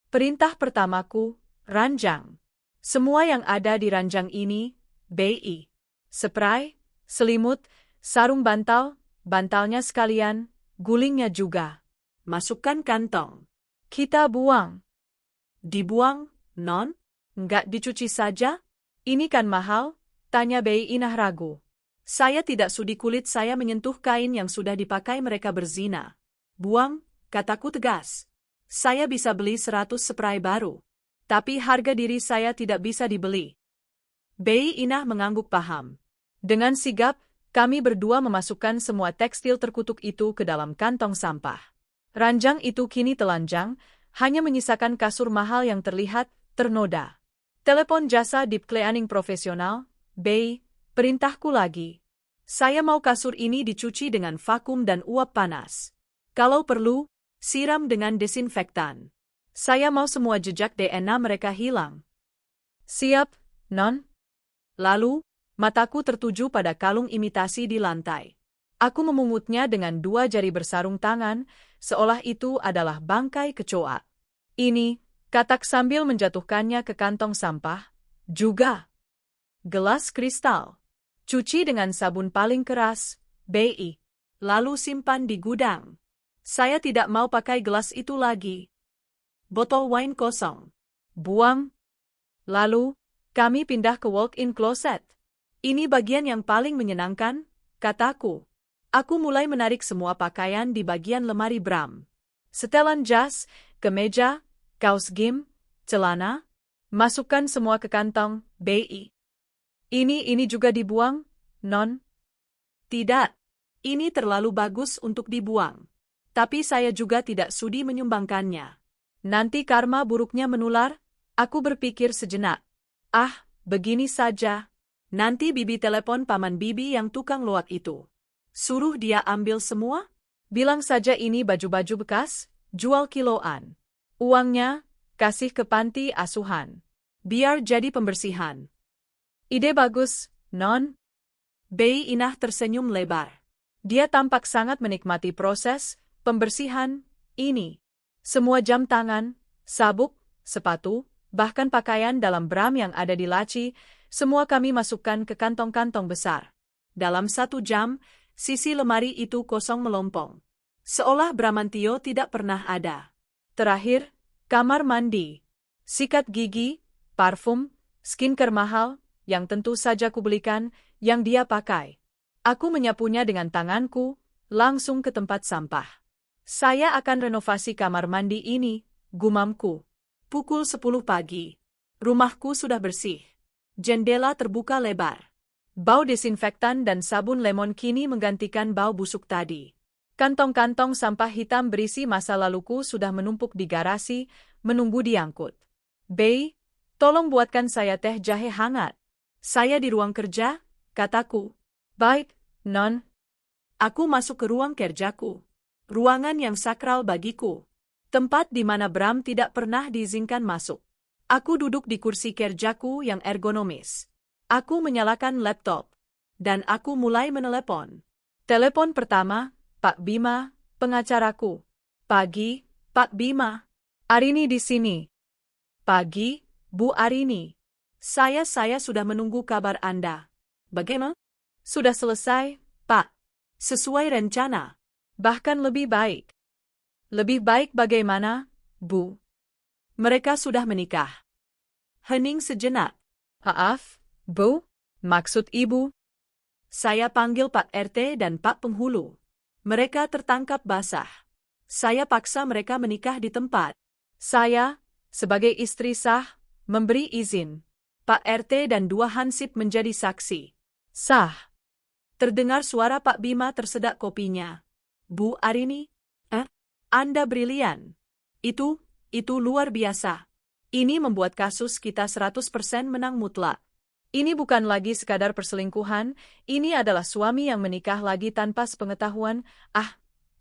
Perintah pertamaku, ranjang. Semua yang ada di ranjang ini, Bei. Spray, selimut, sarung bantal, bantalnya sekalian, gulingnya juga. Masukkan kantong. Kita buang. Dibuang, Non? Enggak dicuci saja? Ini kan mahal? Tanya Bei Inah ragu. Saya tidak sudi kulit saya menyentuh kain yang sudah dipakai mereka berzina. Buang, kataku tegas. Saya bisa beli 100 spray baru. Tapi harga diri saya tidak bisa dibeli. Bei Inah mengangguk paham. Dengan sigap, kami berdua memasukkan semua tekstil terkutuk itu ke dalam kantong sampah. Ranjang itu kini telanjang, hanya menyisakan kasur mahal yang terlihat ternoda. Telepon jasa deep cleaning profesional, Bei, perintahku lagi. Saya mau kasur ini dicuci dengan vakum dan uap panas. Kalau perlu, siram dengan desinfektan. Saya mau semua jejak DNA mereka hilang. Siap, Non? Lalu, mataku tertuju pada kalung imitasi di lantai. Aku memungutnya dengan 2 jari bersarung tangan, seolah itu adalah bangkai kecoa. Ini, katak sambil menjatuhkannya ke kantong sampah, juga. Gelas kristal. Cuci dengan sabun paling keras, Bei. Lalu simpan di gudang. Saya tidak mau pakai gelas itu lagi. Botol wine kosong. Buang. Lalu, kami pindah ke walk-in closet. Ini bagian yang paling menyenangkan, kataku. Aku mulai menarik semua pakaian di bagian lemari Bram. Setelan jas, kemeja, kaos gym, celana. Masukkan semua ke kantong, Bei. Ini juga dibuang, Non? Tidak. Ini terlalu bagus untuk dibuang. Tapi saya juga tidak sudi menyumbangkannya. Nanti karma buruknya menular, aku berpikir sejenak. Ah, begini saja. Nanti Bibi telepon paman Bibi yang tukang loak itu. Suruh dia ambil semua? Bilang saja ini baju-baju bekas, jual kiloan. Uangnya, kasih ke panti asuhan. Biar jadi pembersihan. Ide bagus, Non. Bei Inah tersenyum lebar. Dia tampak sangat menikmati proses pembersihan ini. Semua jam tangan, sabuk, sepatu, bahkan pakaian dalam bram yang ada di laci, semua kami masukkan ke kantong-kantong besar. Dalam 1 jam, sisi lemari itu kosong melompong. Seolah Bramantio tidak pernah ada. Terakhir, kamar mandi. Sikat gigi, parfum, skincare mahal, yang tentu saja kubelikan, yang dia pakai. Aku menyapunya dengan tanganku, langsung ke tempat sampah. Saya akan renovasi kamar mandi ini, gumamku. Pukul 10 pagi. Rumahku sudah bersih. Jendela terbuka lebar. Bau desinfektan dan sabun lemon kini menggantikan bau busuk tadi. Kantong-kantong sampah hitam berisi masa laluku sudah menumpuk di garasi, menunggu diangkut. Bei, tolong buatkan saya teh jahe hangat. Saya di ruang kerja, kataku. Baik, Non. Aku masuk ke ruang kerjaku. Ruangan yang sakral bagiku. Tempat di mana Bram tidak pernah diizinkan masuk. Aku duduk di kursi kerjaku yang ergonomis. Aku menyalakan laptop. Dan aku mulai menelepon. Telepon pertama, Pak Bima, pengacaraku. Pagi, Pak Bima. Arini di sini. Pagi, Bu Arini. Saya sudah menunggu kabar Anda. Bagaimana? Sudah selesai, Pak. Sesuai rencana. Bahkan lebih baik. Lebih baik bagaimana, Bu? Mereka sudah menikah. Hening sejenak. Maaf, Bu? Maksud Ibu? Saya panggil Pak RT dan Pak Penghulu. Mereka tertangkap basah. Saya paksa mereka menikah di tempat. Saya, sebagai istri sah, memberi izin. Pak RT dan 2 hansip menjadi saksi. Sah. Terdengar suara Pak Bima tersedak kopinya. Bu Arini? Anda brilian. Itu luar biasa. Ini membuat kasus kita 100% menang mutlak. Ini bukan lagi sekadar perselingkuhan, ini adalah suami yang menikah lagi tanpa sepengetahuan,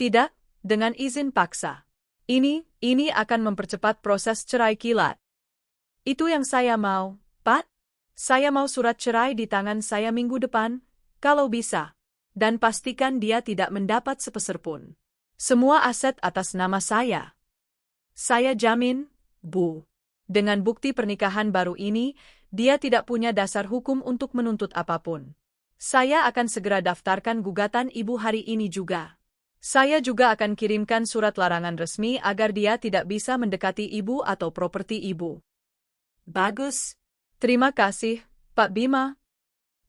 tidak, dengan izin paksa. Ini akan mempercepat proses cerai kilat. Itu yang saya mau, Pak. Saya mau surat cerai di tangan saya minggu depan, kalau bisa. Dan pastikan dia tidak mendapat sepeser pun. Semua aset atas nama saya. Saya jamin, Bu. Dengan bukti pernikahan baru ini, dia tidak punya dasar hukum untuk menuntut apapun. Saya akan segera daftarkan gugatan Ibu hari ini juga. Saya juga akan kirimkan surat larangan resmi agar dia tidak bisa mendekati Ibu atau properti Ibu. Bagus. Terima kasih, Pak Bima.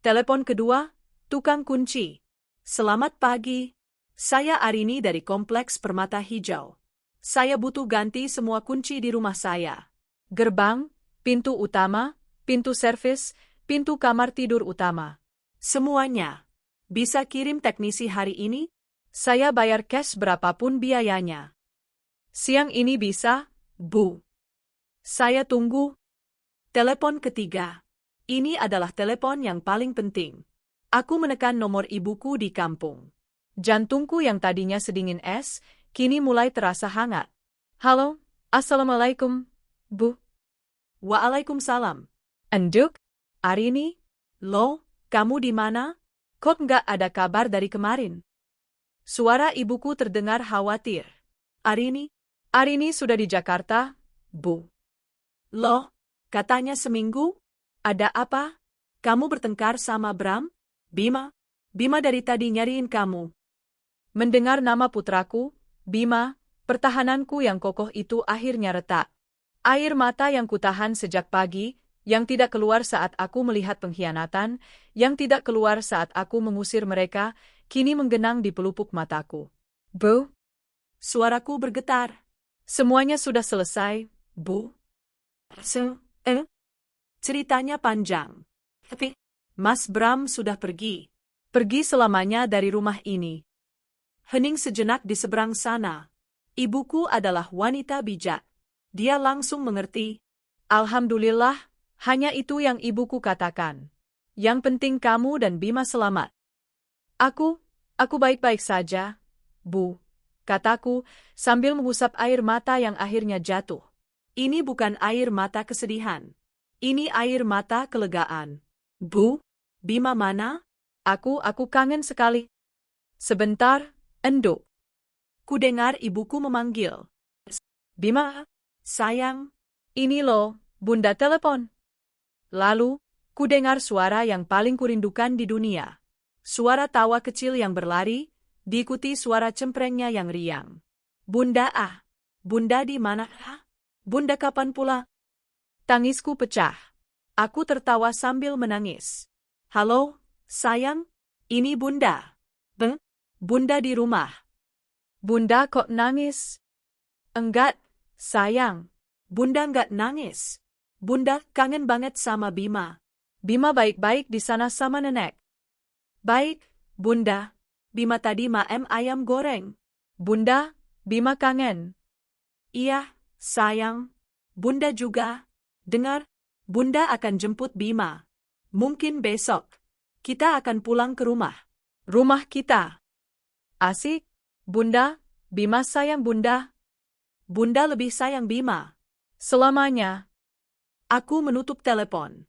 Telepon kedua, tukang kunci. Selamat pagi. Saya Arini dari Kompleks Permata Hijau. Saya butuh ganti semua kunci di rumah saya. Gerbang, pintu utama, pintu servis, pintu kamar tidur utama. Semuanya. Bisa kirim teknisi hari ini? Saya bayar cash berapapun biayanya. Siang ini bisa, Bu. Saya tunggu. Telepon ketiga. Ini adalah telepon yang paling penting. Aku menekan nomor ibuku di kampung. Jantungku yang tadinya sedingin es, kini mulai terasa hangat. Halo, Assalamualaikum, Bu. Waalaikumsalam. Enduk, Arini? Lo, kamu di mana? Kok nggak ada kabar dari kemarin? Suara ibuku terdengar khawatir. Arini sudah di Jakarta, Bu. Loh, katanya seminggu? Ada apa? Kamu bertengkar sama Bram? Bima dari tadi nyariin kamu. Mendengar nama putraku, Bima, pertahananku yang kokoh itu akhirnya retak. Air mata yang kutahan sejak pagi, yang tidak keluar saat aku melihat pengkhianatan, yang tidak keluar saat aku mengusir mereka, kini menggenang di pelupuk mataku. Bu? Suaraku bergetar. Semuanya sudah selesai, Bu. Ceritanya panjang. Tapi, Mas Bram sudah pergi. Pergi selamanya dari rumah ini. Hening sejenak di seberang sana. Ibuku adalah wanita bijak. Dia langsung mengerti. Alhamdulillah, hanya itu yang ibuku katakan. Yang penting kamu dan Bima selamat. Aku baik-baik saja, Bu, kataku, sambil mengusap air mata yang akhirnya jatuh. Ini bukan air mata kesedihan. Ini air mata kelegaan. Bu, Bima mana? Aku kangen sekali. Sebentar, Endo. Kudengar ibuku memanggil. Bima, sayang. Ini loh, Bunda telepon. Lalu, kudengar suara yang paling kurindukan di dunia. Suara tawa kecil yang berlari, diikuti suara cemprengnya yang riang. Bunda Bunda di mana? Bunda kapan pula? Tangisku pecah. Aku tertawa sambil menangis. Halo, sayang, ini Bunda. Bunda di rumah. Bunda kok nangis? Enggak, sayang. Bunda enggak nangis. Bunda kangen banget sama Bima. Bima baik-baik di sana sama nenek. Baik, Bunda. Bima tadi maem ayam goreng. Bunda, Bima kangen. Iya, sayang. Bunda juga. Dengar, Bunda akan jemput Bima. Mungkin besok. Kita akan pulang ke rumah. Rumah kita. Asik, Bunda. Bima sayang Bunda. Bunda lebih sayang Bima. Selamanya. Aku menutup telepon.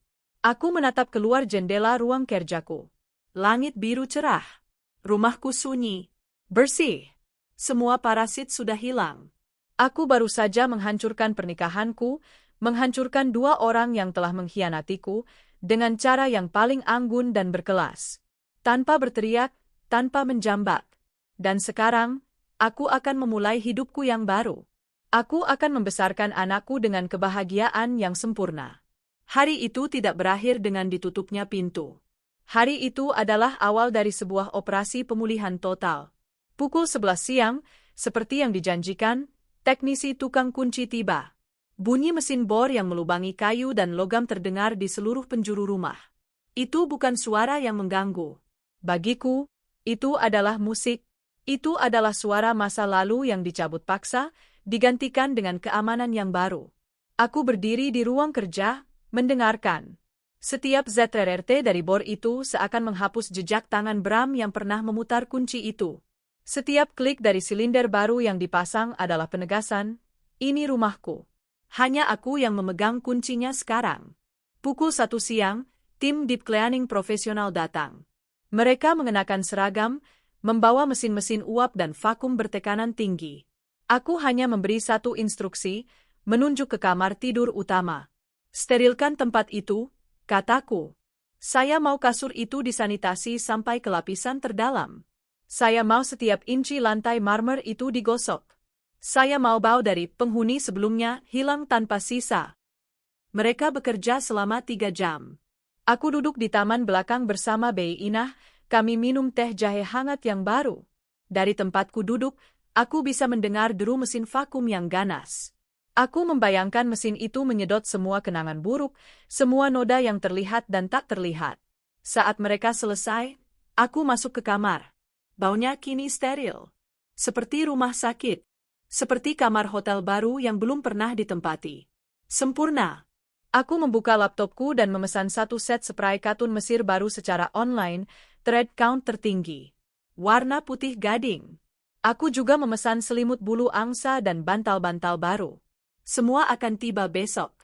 Aku menatap keluar jendela ruang kerjaku. Langit biru cerah. Rumahku sunyi. Bersih. Semua parasit sudah hilang. Aku baru saja menghancurkan pernikahanku, menghancurkan 2 orang yang telah mengkhianatiku, dengan cara yang paling anggun dan berkelas. Tanpa berteriak, tanpa menjambak. Dan sekarang, aku akan memulai hidupku yang baru. Aku akan membesarkan anakku dengan kebahagiaan yang sempurna. Hari itu tidak berakhir dengan ditutupnya pintu. Hari itu adalah awal dari sebuah operasi pemulihan total. Pukul 11 siang, seperti yang dijanjikan, teknisi tukang kunci tiba. Bunyi mesin bor yang melubangi kayu dan logam terdengar di seluruh penjuru rumah. Itu bukan suara yang mengganggu. Bagiku, itu adalah musik. Itu adalah suara masa lalu yang dicabut paksa, digantikan dengan keamanan yang baru. Aku berdiri di ruang kerja, mendengarkan. Setiap ZRRT dari bor itu seakan menghapus jejak tangan Bram yang pernah memutar kunci itu. Setiap klik dari silinder baru yang dipasang adalah penegasan, ini rumahku. Hanya aku yang memegang kuncinya sekarang. Pukul 1 siang, tim deep cleaning profesional datang. Mereka mengenakan seragam, membawa mesin-mesin uap dan vakum bertekanan tinggi. Aku hanya memberi satu instruksi, menunjuk ke kamar tidur utama. Sterilkan tempat itu, kataku. Saya mau kasur itu disanitasi sampai ke lapisan terdalam. Saya mau setiap inci lantai marmer itu digosok. Saya mau bau dari penghuni sebelumnya hilang tanpa sisa. Mereka bekerja selama 3 jam. Aku duduk di taman belakang bersama Bei Inah, kami minum teh jahe hangat yang baru. Dari tempatku duduk, aku bisa mendengar deru mesin vakum yang ganas. Aku membayangkan mesin itu menyedot semua kenangan buruk, semua noda yang terlihat dan tak terlihat. Saat mereka selesai, aku masuk ke kamar. Baunya kini steril. Seperti rumah sakit. Seperti kamar hotel baru yang belum pernah ditempati. Sempurna. Aku membuka laptopku dan memesan 1 set spray katun Mesir baru secara online, thread count tertinggi. Warna putih gading. Aku juga memesan selimut bulu angsa dan bantal-bantal baru. Semua akan tiba besok.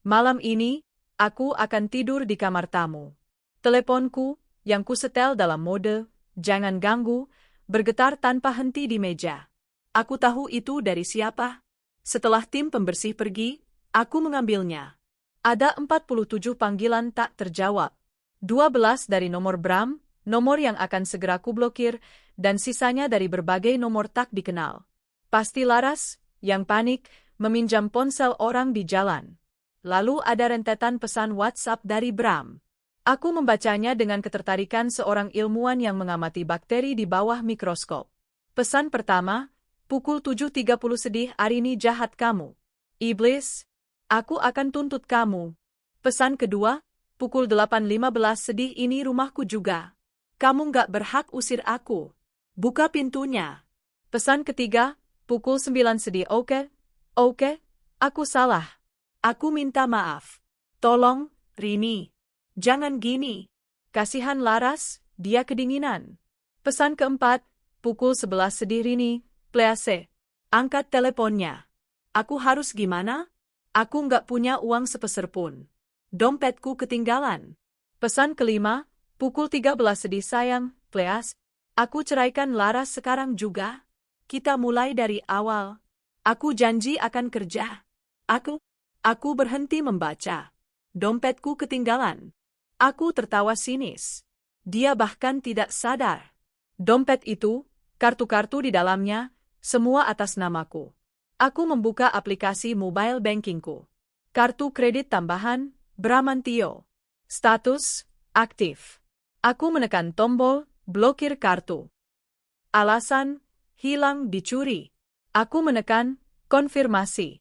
Malam ini, aku akan tidur di kamar tamu. Teleponku, yang kusetel dalam mode, jangan ganggu, bergetar tanpa henti di meja. Aku tahu itu dari siapa. Setelah tim pembersih pergi, aku mengambilnya. Ada 47 panggilan tak terjawab. 12 dari nomor Bram, nomor yang akan segera kublokir, dan sisanya dari berbagai nomor tak dikenal. Pasti Laras, yang panik, meminjam ponsel orang di jalan. Lalu ada rentetan pesan WhatsApp dari Bram. Aku membacanya dengan ketertarikan seorang ilmuwan yang mengamati bakteri di bawah mikroskop. Pesan pertama, pukul 7.30 sedih hari ini jahat kamu. Iblis, aku akan tuntut kamu. Pesan kedua, pukul 8.15 sedih ini rumahku juga. Kamu nggak berhak usir aku. Buka pintunya. Pesan ketiga, pukul 9 sedih Oke, aku salah. Aku minta maaf. Tolong, Rini. Jangan gini. Kasihan Laras, dia kedinginan. Pesan keempat, pukul 11 sedih Rini, please. Angkat teleponnya. Aku harus gimana? Aku nggak punya uang sepeser pun. Dompetku ketinggalan. Pesan kelima, pukul 13 sedih sayang, please. Aku ceraikan Laras sekarang juga. Kita mulai dari awal. Aku janji akan kerja. Aku berhenti membaca. Dompetku ketinggalan. Aku tertawa sinis. Dia bahkan tidak sadar. Dompet itu, kartu-kartu di dalamnya, semua atas namaku. Aku membuka aplikasi mobile bankingku. Kartu kredit tambahan, Bramantio. Status, aktif. Aku menekan tombol, blokir kartu. Alasan, hilang dicuri. Aku menekan, konfirmasi.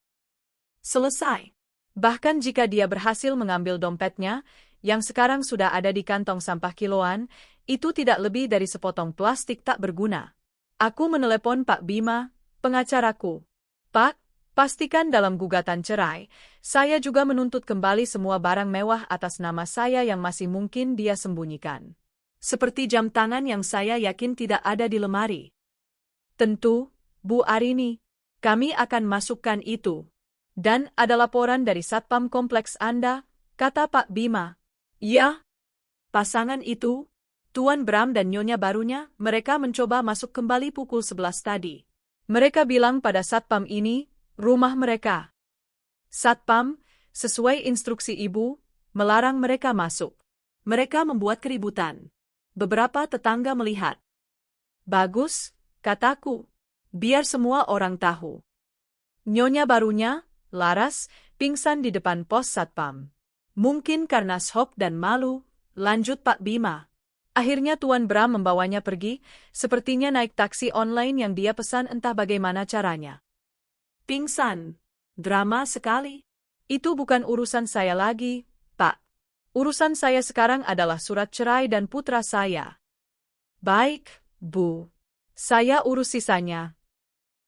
Selesai. Bahkan jika dia berhasil mengambil dompetnya, yang sekarang sudah ada di kantong sampah kiloan, itu tidak lebih dari sepotong plastik tak berguna. Aku menelepon Pak Bima, pengacaraku. Pak, pastikan dalam gugatan cerai, saya juga menuntut kembali semua barang mewah atas nama saya yang masih mungkin dia sembunyikan. Seperti jam tangan yang saya yakin tidak ada di lemari. Tentu, Bu Arini, kami akan masukkan itu. Dan ada laporan dari Satpam Kompleks Anda, kata Pak Bima. Ya, pasangan itu, Tuan Bram dan Nyonya barunya, mereka mencoba masuk kembali pukul 11 tadi. Mereka bilang pada Satpam ini, rumah mereka. Satpam, sesuai instruksi Ibu, melarang mereka masuk. Mereka membuat keributan. Beberapa tetangga melihat. Bagus, kataku. Biar semua orang tahu. Nyonya barunya, Laras, pingsan di depan pos Satpam. Mungkin karena shock dan malu, lanjut Pak Bima. Akhirnya Tuan Bram membawanya pergi, sepertinya naik taksi online yang dia pesan entah bagaimana caranya. Pingsan. Drama sekali. Itu bukan urusan saya lagi, Pak. Urusan saya sekarang adalah surat cerai dan putra saya. Baik, Bu. Saya urus sisanya.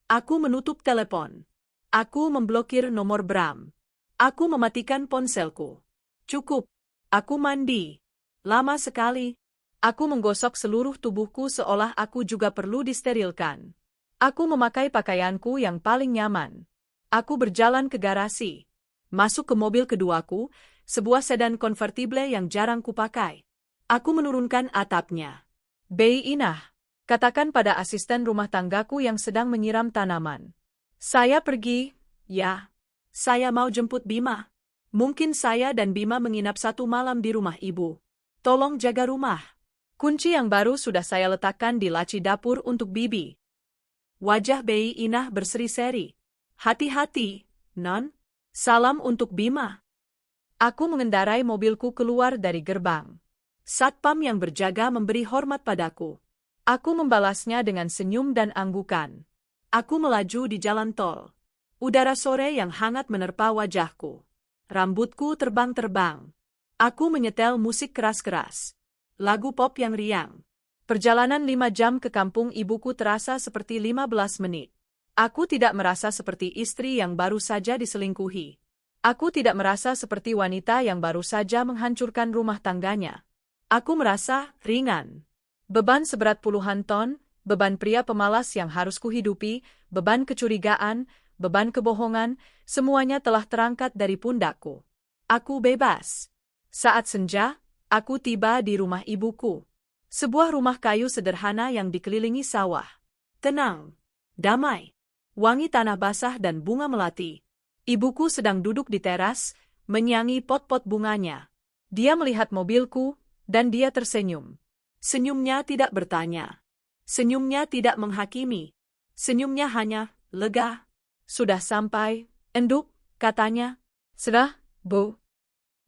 Aku menutup telepon. Aku memblokir nomor Bram. Aku mematikan ponselku. Cukup. Aku mandi. Lama sekali. Aku menggosok seluruh tubuhku seolah aku juga perlu disterilkan. Aku memakai pakaianku yang paling nyaman. Aku berjalan ke garasi. Masuk ke mobil keduaku, sebuah sedan konvertible yang jarang kupakai. Aku menurunkan atapnya. Bei Inah, katakan pada asisten rumah tanggaku yang sedang menyiram tanaman. Saya pergi, ya. Saya mau jemput Bima. Mungkin saya dan Bima menginap satu malam di rumah Ibu. Tolong jaga rumah. Kunci yang baru sudah saya letakkan di laci dapur untuk Bibi. Wajah Bei Inah berseri-seri. Hati-hati, Non. Salam untuk Bima. Aku mengendarai mobilku keluar dari gerbang. Satpam yang berjaga memberi hormat padaku. Aku membalasnya dengan senyum dan anggukan. Aku melaju di jalan tol. Udara sore yang hangat menerpa wajahku. Rambutku terbang-terbang. Aku menyetel musik keras-keras. Lagu pop yang riang. Perjalanan 5 jam ke kampung ibuku terasa seperti 15 menit. Aku tidak merasa seperti istri yang baru saja diselingkuhi. Aku tidak merasa seperti wanita yang baru saja menghancurkan rumah tangganya. Aku merasa ringan. Beban seberat puluhan ton, beban pria pemalas yang harus kuhidupi, beban kecurigaan, beban kebohongan, semuanya telah terangkat dari pundakku. Aku bebas. Saat senja, aku tiba di rumah ibuku. Sebuah rumah kayu sederhana yang dikelilingi sawah. Tenang, damai, wangi tanah basah dan bunga melati. Ibuku sedang duduk di teras, menyangi pot-pot bunganya. Dia melihat mobilku, dan dia tersenyum. Senyumnya tidak bertanya. Senyumnya tidak menghakimi. Senyumnya hanya lega. Sudah sampai, Enduk, katanya. Sudah, Bu.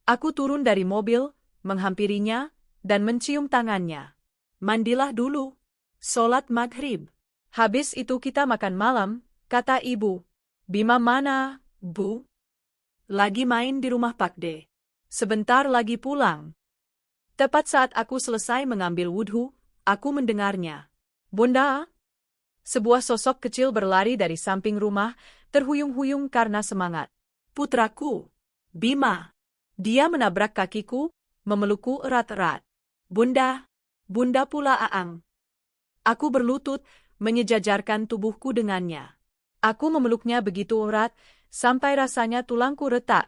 Aku turun dari mobil, menghampirinya, dan mencium tangannya. Mandilah dulu. Sholat maghrib. Habis itu kita makan malam, kata ibu. Bima mana, Bu? Lagi main di rumah Pakde. Sebentar lagi pulang. Tepat saat aku selesai mengambil wudhu, aku mendengarnya. Bunda? Sebuah sosok kecil berlari dari samping rumah, terhuyung-huyung karena semangat. Putraku, Bima. Dia menabrak kakiku, memelukku erat-erat. Bunda, Bunda pula Aang. Aku berlutut, menyejajarkan tubuhku dengannya. Aku memeluknya begitu erat, sampai rasanya tulangku retak.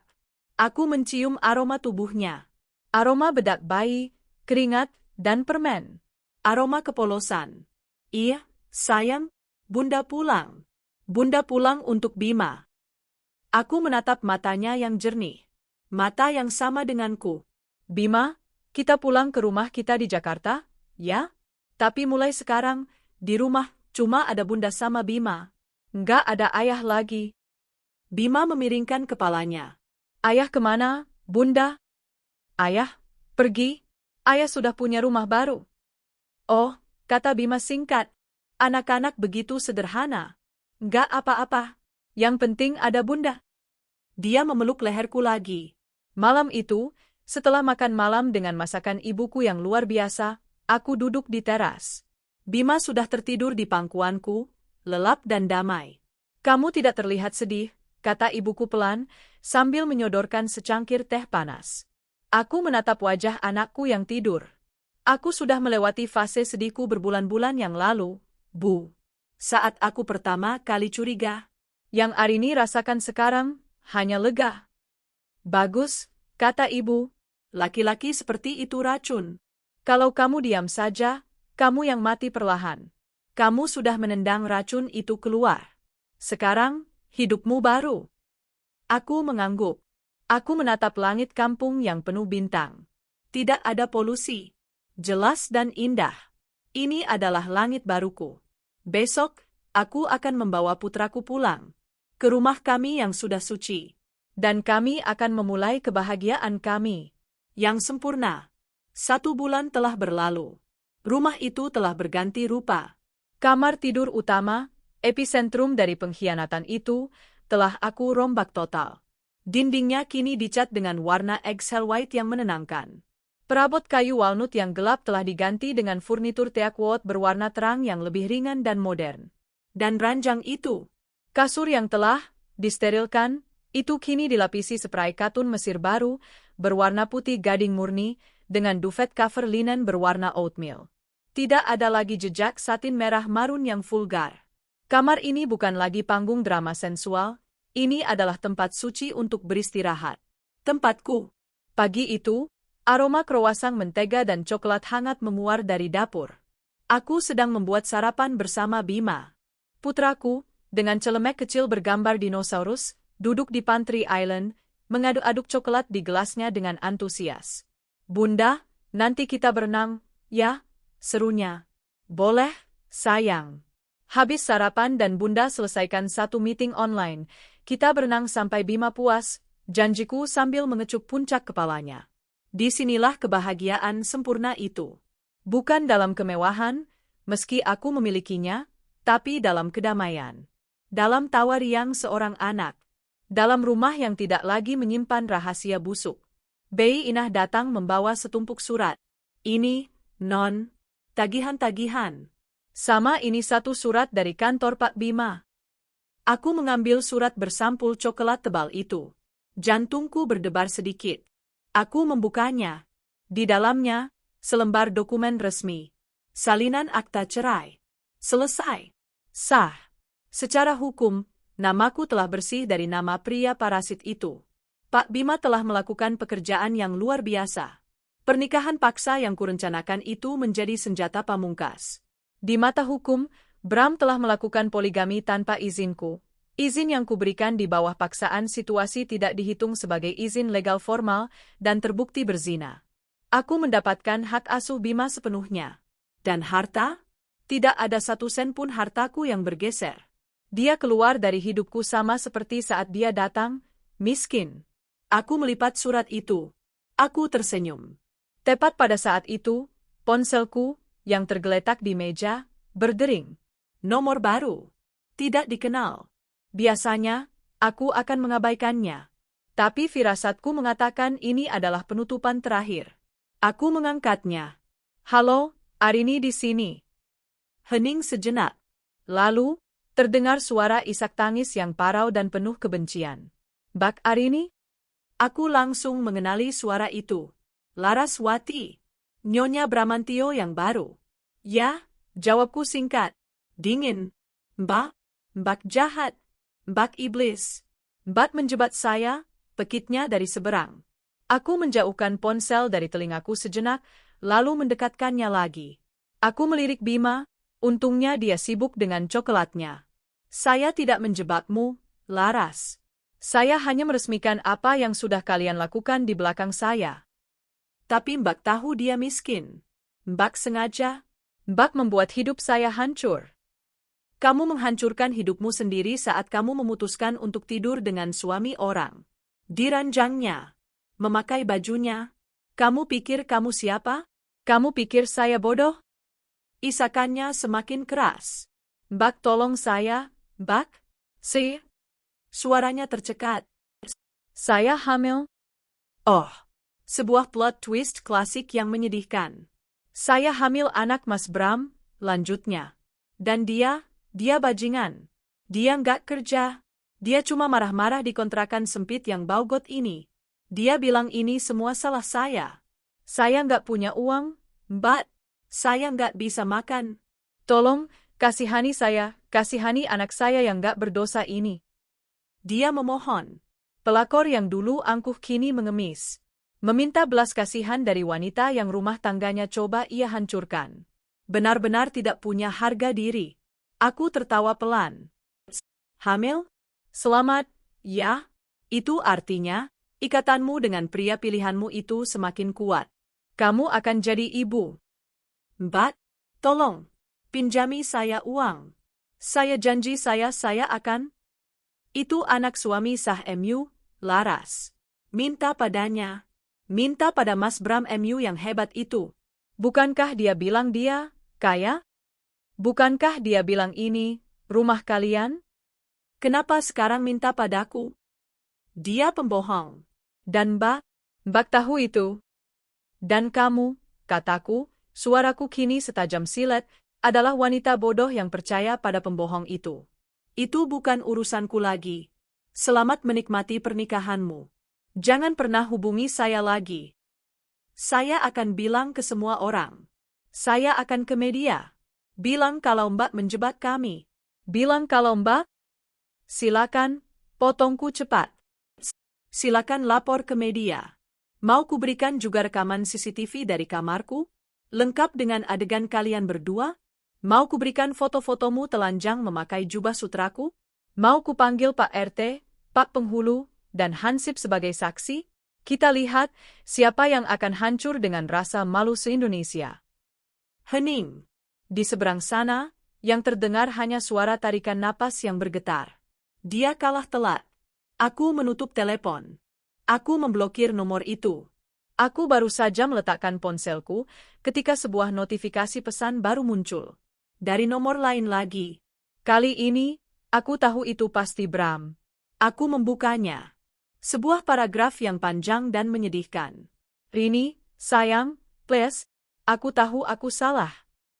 Aku mencium aroma tubuhnya. Aroma bedak bayi, keringat, dan permen. Aroma kepolosan. Iya, sayang, Bunda pulang. Bunda pulang untuk Bima. Aku menatap matanya yang jernih. Mata yang sama denganku. Bima, kita pulang ke rumah kita di Jakarta, ya? Tapi mulai sekarang, di rumah cuma ada Bunda sama Bima. Nggak ada ayah lagi. Bima memiringkan kepalanya. Ayah kemana, Bunda? Ayah, pergi. Ayah sudah punya rumah baru. Oh, kata Bima singkat. Anak-anak begitu sederhana. Nggak apa-apa. Yang penting ada Bunda. Dia memeluk leherku lagi. Malam itu, setelah makan malam dengan masakan ibuku yang luar biasa, aku duduk di teras. Bima sudah tertidur di pangkuanku, lelap dan damai. Kamu tidak terlihat sedih, kata ibuku pelan, sambil menyodorkan secangkir teh panas. Aku menatap wajah anakku yang tidur. Aku sudah melewati fase sedihku berbulan-bulan yang lalu, Bu. Saat aku pertama kali curiga. Yang Arini rasakan sekarang, hanya lega. Bagus, kata ibu. Laki-laki seperti itu racun. Kalau kamu diam saja, kamu yang mati perlahan. Kamu sudah menendang racun itu keluar. Sekarang, hidupmu baru. Aku mengangguk. Aku menatap langit kampung yang penuh bintang. Tidak ada polusi. Jelas dan indah. Ini adalah langit baruku. Besok, aku akan membawa putraku pulang. Ke rumah kami yang sudah suci. Dan kami akan memulai kebahagiaan kami. Yang sempurna. 1 bulan telah berlalu. Rumah itu telah berganti rupa. Kamar tidur utama, epicentrum dari pengkhianatan itu, telah aku rombak total. Dindingnya kini dicat dengan warna eggshell white yang menenangkan. Perabot kayu walnut yang gelap telah diganti dengan furnitur teakwood berwarna terang yang lebih ringan dan modern. Dan ranjang itu, kasur yang telah disterilkan, itu kini dilapisi spray katun Mesir baru, berwarna putih gading murni, dengan duvet cover linen berwarna oatmeal. Tidak ada lagi jejak satin merah marun yang vulgar. Kamar ini bukan lagi panggung drama sensual, ini adalah tempat suci untuk beristirahat. Tempatku. Pagi itu, aroma kroasang mentega dan coklat hangat memuar dari dapur. Aku sedang membuat sarapan bersama Bima. Putraku, dengan celemek kecil bergambar dinosaurus, duduk di pantry island, mengaduk-aduk coklat di gelasnya dengan antusias. Bunda, nanti kita berenang, ya? Serunya. Boleh, sayang. Habis sarapan dan Bunda selesaikan satu meeting online, kita berenang sampai Bima puas, janjiku sambil mengecup puncak kepalanya. Disinilah kebahagiaan sempurna itu. Bukan dalam kemewahan, meski aku memilikinya, tapi dalam kedamaian. Dalam tawa riang seorang anak. Dalam rumah yang tidak lagi menyimpan rahasia busuk. Bei Inah datang membawa setumpuk surat. Ini, Non, tagihan-tagihan. Sama ini satu surat dari kantor Pak Bima. Aku mengambil surat bersampul coklat tebal itu. Jantungku berdebar sedikit. Aku membukanya. Di dalamnya, selembar dokumen resmi. Salinan akta cerai. Selesai. Sah. Secara hukum, namaku telah bersih dari nama pria parasit itu. Pak Bima telah melakukan pekerjaan yang luar biasa. Pernikahan paksa yang kurencanakan itu menjadi senjata pamungkas. Di mata hukum, Bram telah melakukan poligami tanpa izinku. Izin yang kuberikan di bawah paksaan situasi tidak dihitung sebagai izin legal formal dan terbukti berzina. Aku mendapatkan hak asuh Bima sepenuhnya. Dan harta? Tidak ada 1 sen pun hartaku yang bergeser. Dia keluar dari hidupku sama seperti saat dia datang, miskin. Aku melipat surat itu. Aku tersenyum. Tepat pada saat itu, ponselku, yang tergeletak di meja, berdering. Nomor baru. Tidak dikenal. Biasanya, aku akan mengabaikannya. Tapi firasatku mengatakan ini adalah penutupan terakhir. Aku mengangkatnya. Halo, Arini di sini. Hening sejenak. Lalu, terdengar suara isak tangis yang parau dan penuh kebencian. Bak Arini? Aku langsung mengenali suara itu. Laraswati. Nyonya Bramantio yang baru. Ya, jawabku singkat. Dingin. Mbak? Mbak jahat. Mbak iblis. Mbak menjebat saya, pekitnya dari seberang. Aku menjauhkan ponsel dari telingaku sejenak, lalu mendekatkannya lagi. Aku melirik Bima, untungnya dia sibuk dengan coklatnya. Saya tidak menjebakmu, Laras. Saya hanya meresmikan apa yang sudah kalian lakukan di belakang saya. Tapi Mbak tahu dia miskin. Mbak sengaja. Mbak membuat hidup saya hancur. Kamu menghancurkan hidupmu sendiri saat kamu memutuskan untuk tidur dengan suami orang. Di ranjangnya. Memakai bajunya. Kamu pikir kamu siapa? Kamu pikir saya bodoh? Isakannya semakin keras. Mbak tolong saya, Mbak. Suaranya tercekat. Saya hamil. Oh, sebuah plot twist klasik yang menyedihkan. Saya hamil anak Mas Bram, lanjutnya. Dan dia bajingan. Dia nggak kerja. Dia cuma marah-marah di kontrakan sempit yang baugot ini. Dia bilang ini semua salah saya. Saya nggak punya uang, Mbak. Saya nggak bisa makan. Tolong, kasihani saya, kasihani anak saya yang nggak berdosa ini. Dia memohon. Pelakor yang dulu angkuh kini mengemis. Meminta belas kasihan dari wanita yang rumah tangganya coba ia hancurkan. Benar-benar tidak punya harga diri. Aku tertawa pelan. Hamil? Selamat, ya. Itu artinya, ikatanmu dengan pria pilihanmu itu semakin kuat. Kamu akan jadi ibu. Mbak, tolong, pinjami saya uang. Saya janji saya akan. Itu anak suami sah MU, Laras. Minta padanya. Minta pada Mas Bram MU yang hebat itu. Bukankah dia bilang dia kaya? Bukankah dia bilang ini rumah kalian? Kenapa sekarang minta padaku? Dia pembohong. Dan Mbak tahu itu. Dan kamu, kataku, suaraku kini setajam silet, adalah wanita bodoh yang percaya pada pembohong itu. Itu bukan urusanku lagi. Selamat menikmati pernikahanmu. Jangan pernah hubungi saya lagi. Saya akan bilang ke semua orang. Saya akan ke media. Bilang kalau Mbak menjebak kami. Bilang kalau Mbak. Silakan, potongku cepat. Silakan lapor ke media. Mau kuberikan juga rekaman CCTV dari kamarku? Lengkap dengan adegan kalian berdua? Mau kuberikan foto-fotomu telanjang memakai jubah sutraku? Mau kupanggil Pak RT, Pak Penghulu, dan Hansip sebagai saksi? Kita lihat siapa yang akan hancur dengan rasa malu se-Indonesia. Hening. Di seberang sana, yang terdengar hanya suara tarikan napas yang bergetar. Dia kalah telak. Aku menutup telepon. Aku memblokir nomor itu. Aku baru saja meletakkan ponselku ketika sebuah notifikasi pesan baru muncul. Dari nomor lain lagi. Kali ini, aku tahu itu pasti Bram. Aku membukanya. Sebuah paragraf yang panjang dan menyedihkan. Rini, sayang, please, aku tahu aku salah.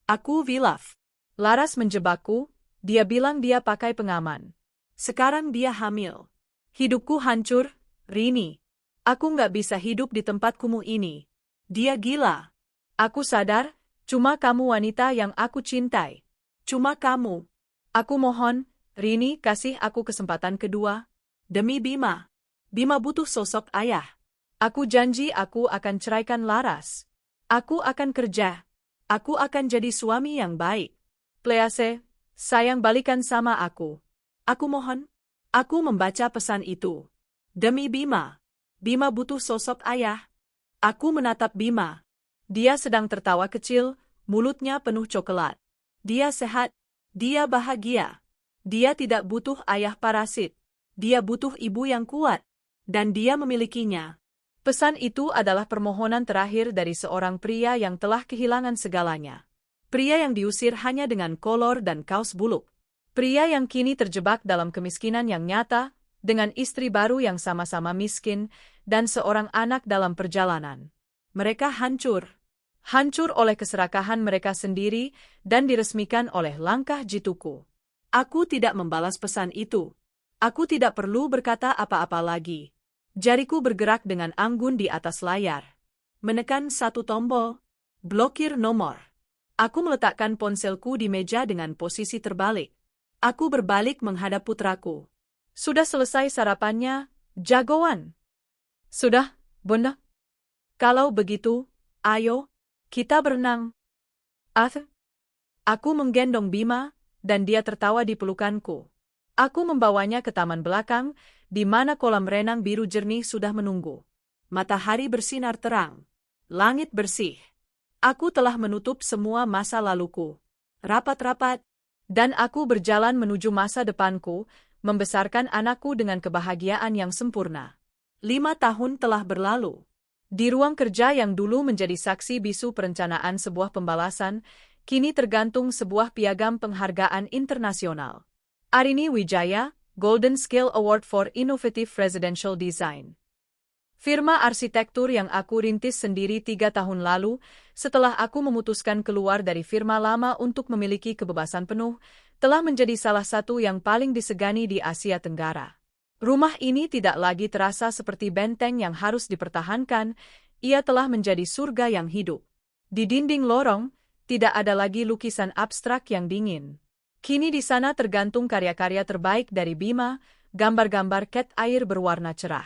Aku hilaf. Laras menjebakku, dia bilang dia pakai pengaman. Sekarang dia hamil. Hidupku hancur, Rini. Aku nggak bisa hidup di tempat kumuh ini. Dia gila. Aku sadar, cuma kamu wanita yang aku cintai. Cuma kamu. Aku mohon, Rini kasih aku kesempatan kedua. Demi Bima. Bima butuh sosok ayah. Aku janji aku akan ceraikan Laras. Aku akan kerja. Aku akan jadi suami yang baik. Please, sayang balikan sama aku. Aku mohon. Aku membaca pesan itu. Demi Bima. Bima butuh sosok ayah. Aku menatap Bima. Dia sedang tertawa kecil, mulutnya penuh coklat. Dia sehat. Dia bahagia. Dia tidak butuh ayah parasit. Dia butuh ibu yang kuat. Dan dia memilikinya. Pesan itu adalah permohonan terakhir dari seorang pria yang telah kehilangan segalanya. Pria yang diusir hanya dengan kolor dan kaos buluk. Pria yang kini terjebak dalam kemiskinan yang nyata, dengan istri baru yang sama-sama miskin, dan seorang anak dalam perjalanan. Mereka hancur. Hancur oleh keserakahan mereka sendiri, dan diresmikan oleh langkah jituku. Aku tidak membalas pesan itu. Aku tidak perlu berkata apa-apa lagi. Jariku bergerak dengan anggun di atas layar. Menekan satu tombol. Blokir nomor. Aku meletakkan ponselku di meja dengan posisi terbalik. Aku berbalik menghadap putraku. Sudah selesai sarapannya, jagoan? Sudah, Bunda. Kalau begitu, ayo, kita berenang. Aku menggendong Bima, dan dia tertawa di pelukanku. Aku membawanya ke taman belakang, di mana kolam renang biru jernih sudah menunggu. Matahari bersinar terang. Langit bersih. Aku telah menutup semua masa laluku. Rapat-rapat. Dan aku berjalan menuju masa depanku, membesarkan anakku dengan kebahagiaan yang sempurna. 5 tahun telah berlalu. Di ruang kerja yang dulu menjadi saksi bisu perencanaan sebuah pembalasan, kini tergantung sebuah piagam penghargaan internasional. Arini Wijaya, Golden Scale Award for Innovative Residential Design. Firma arsitektur yang aku rintis sendiri 3 tahun lalu, setelah aku memutuskan keluar dari firma lama untuk memiliki kebebasan penuh, telah menjadi salah satu yang paling disegani di Asia Tenggara. Rumah ini tidak lagi terasa seperti benteng yang harus dipertahankan, ia telah menjadi surga yang hidup. Di dinding lorong, tidak ada lagi lukisan abstrak yang dingin. Kini di sana tergantung karya-karya terbaik dari Bima, gambar-gambar cat air berwarna cerah.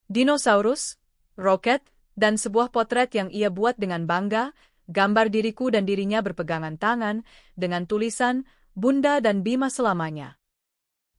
Dinosaurus, roket, dan sebuah potret yang ia buat dengan bangga, gambar diriku dan dirinya berpegangan tangan, dengan tulisan, Bunda dan Bima selamanya.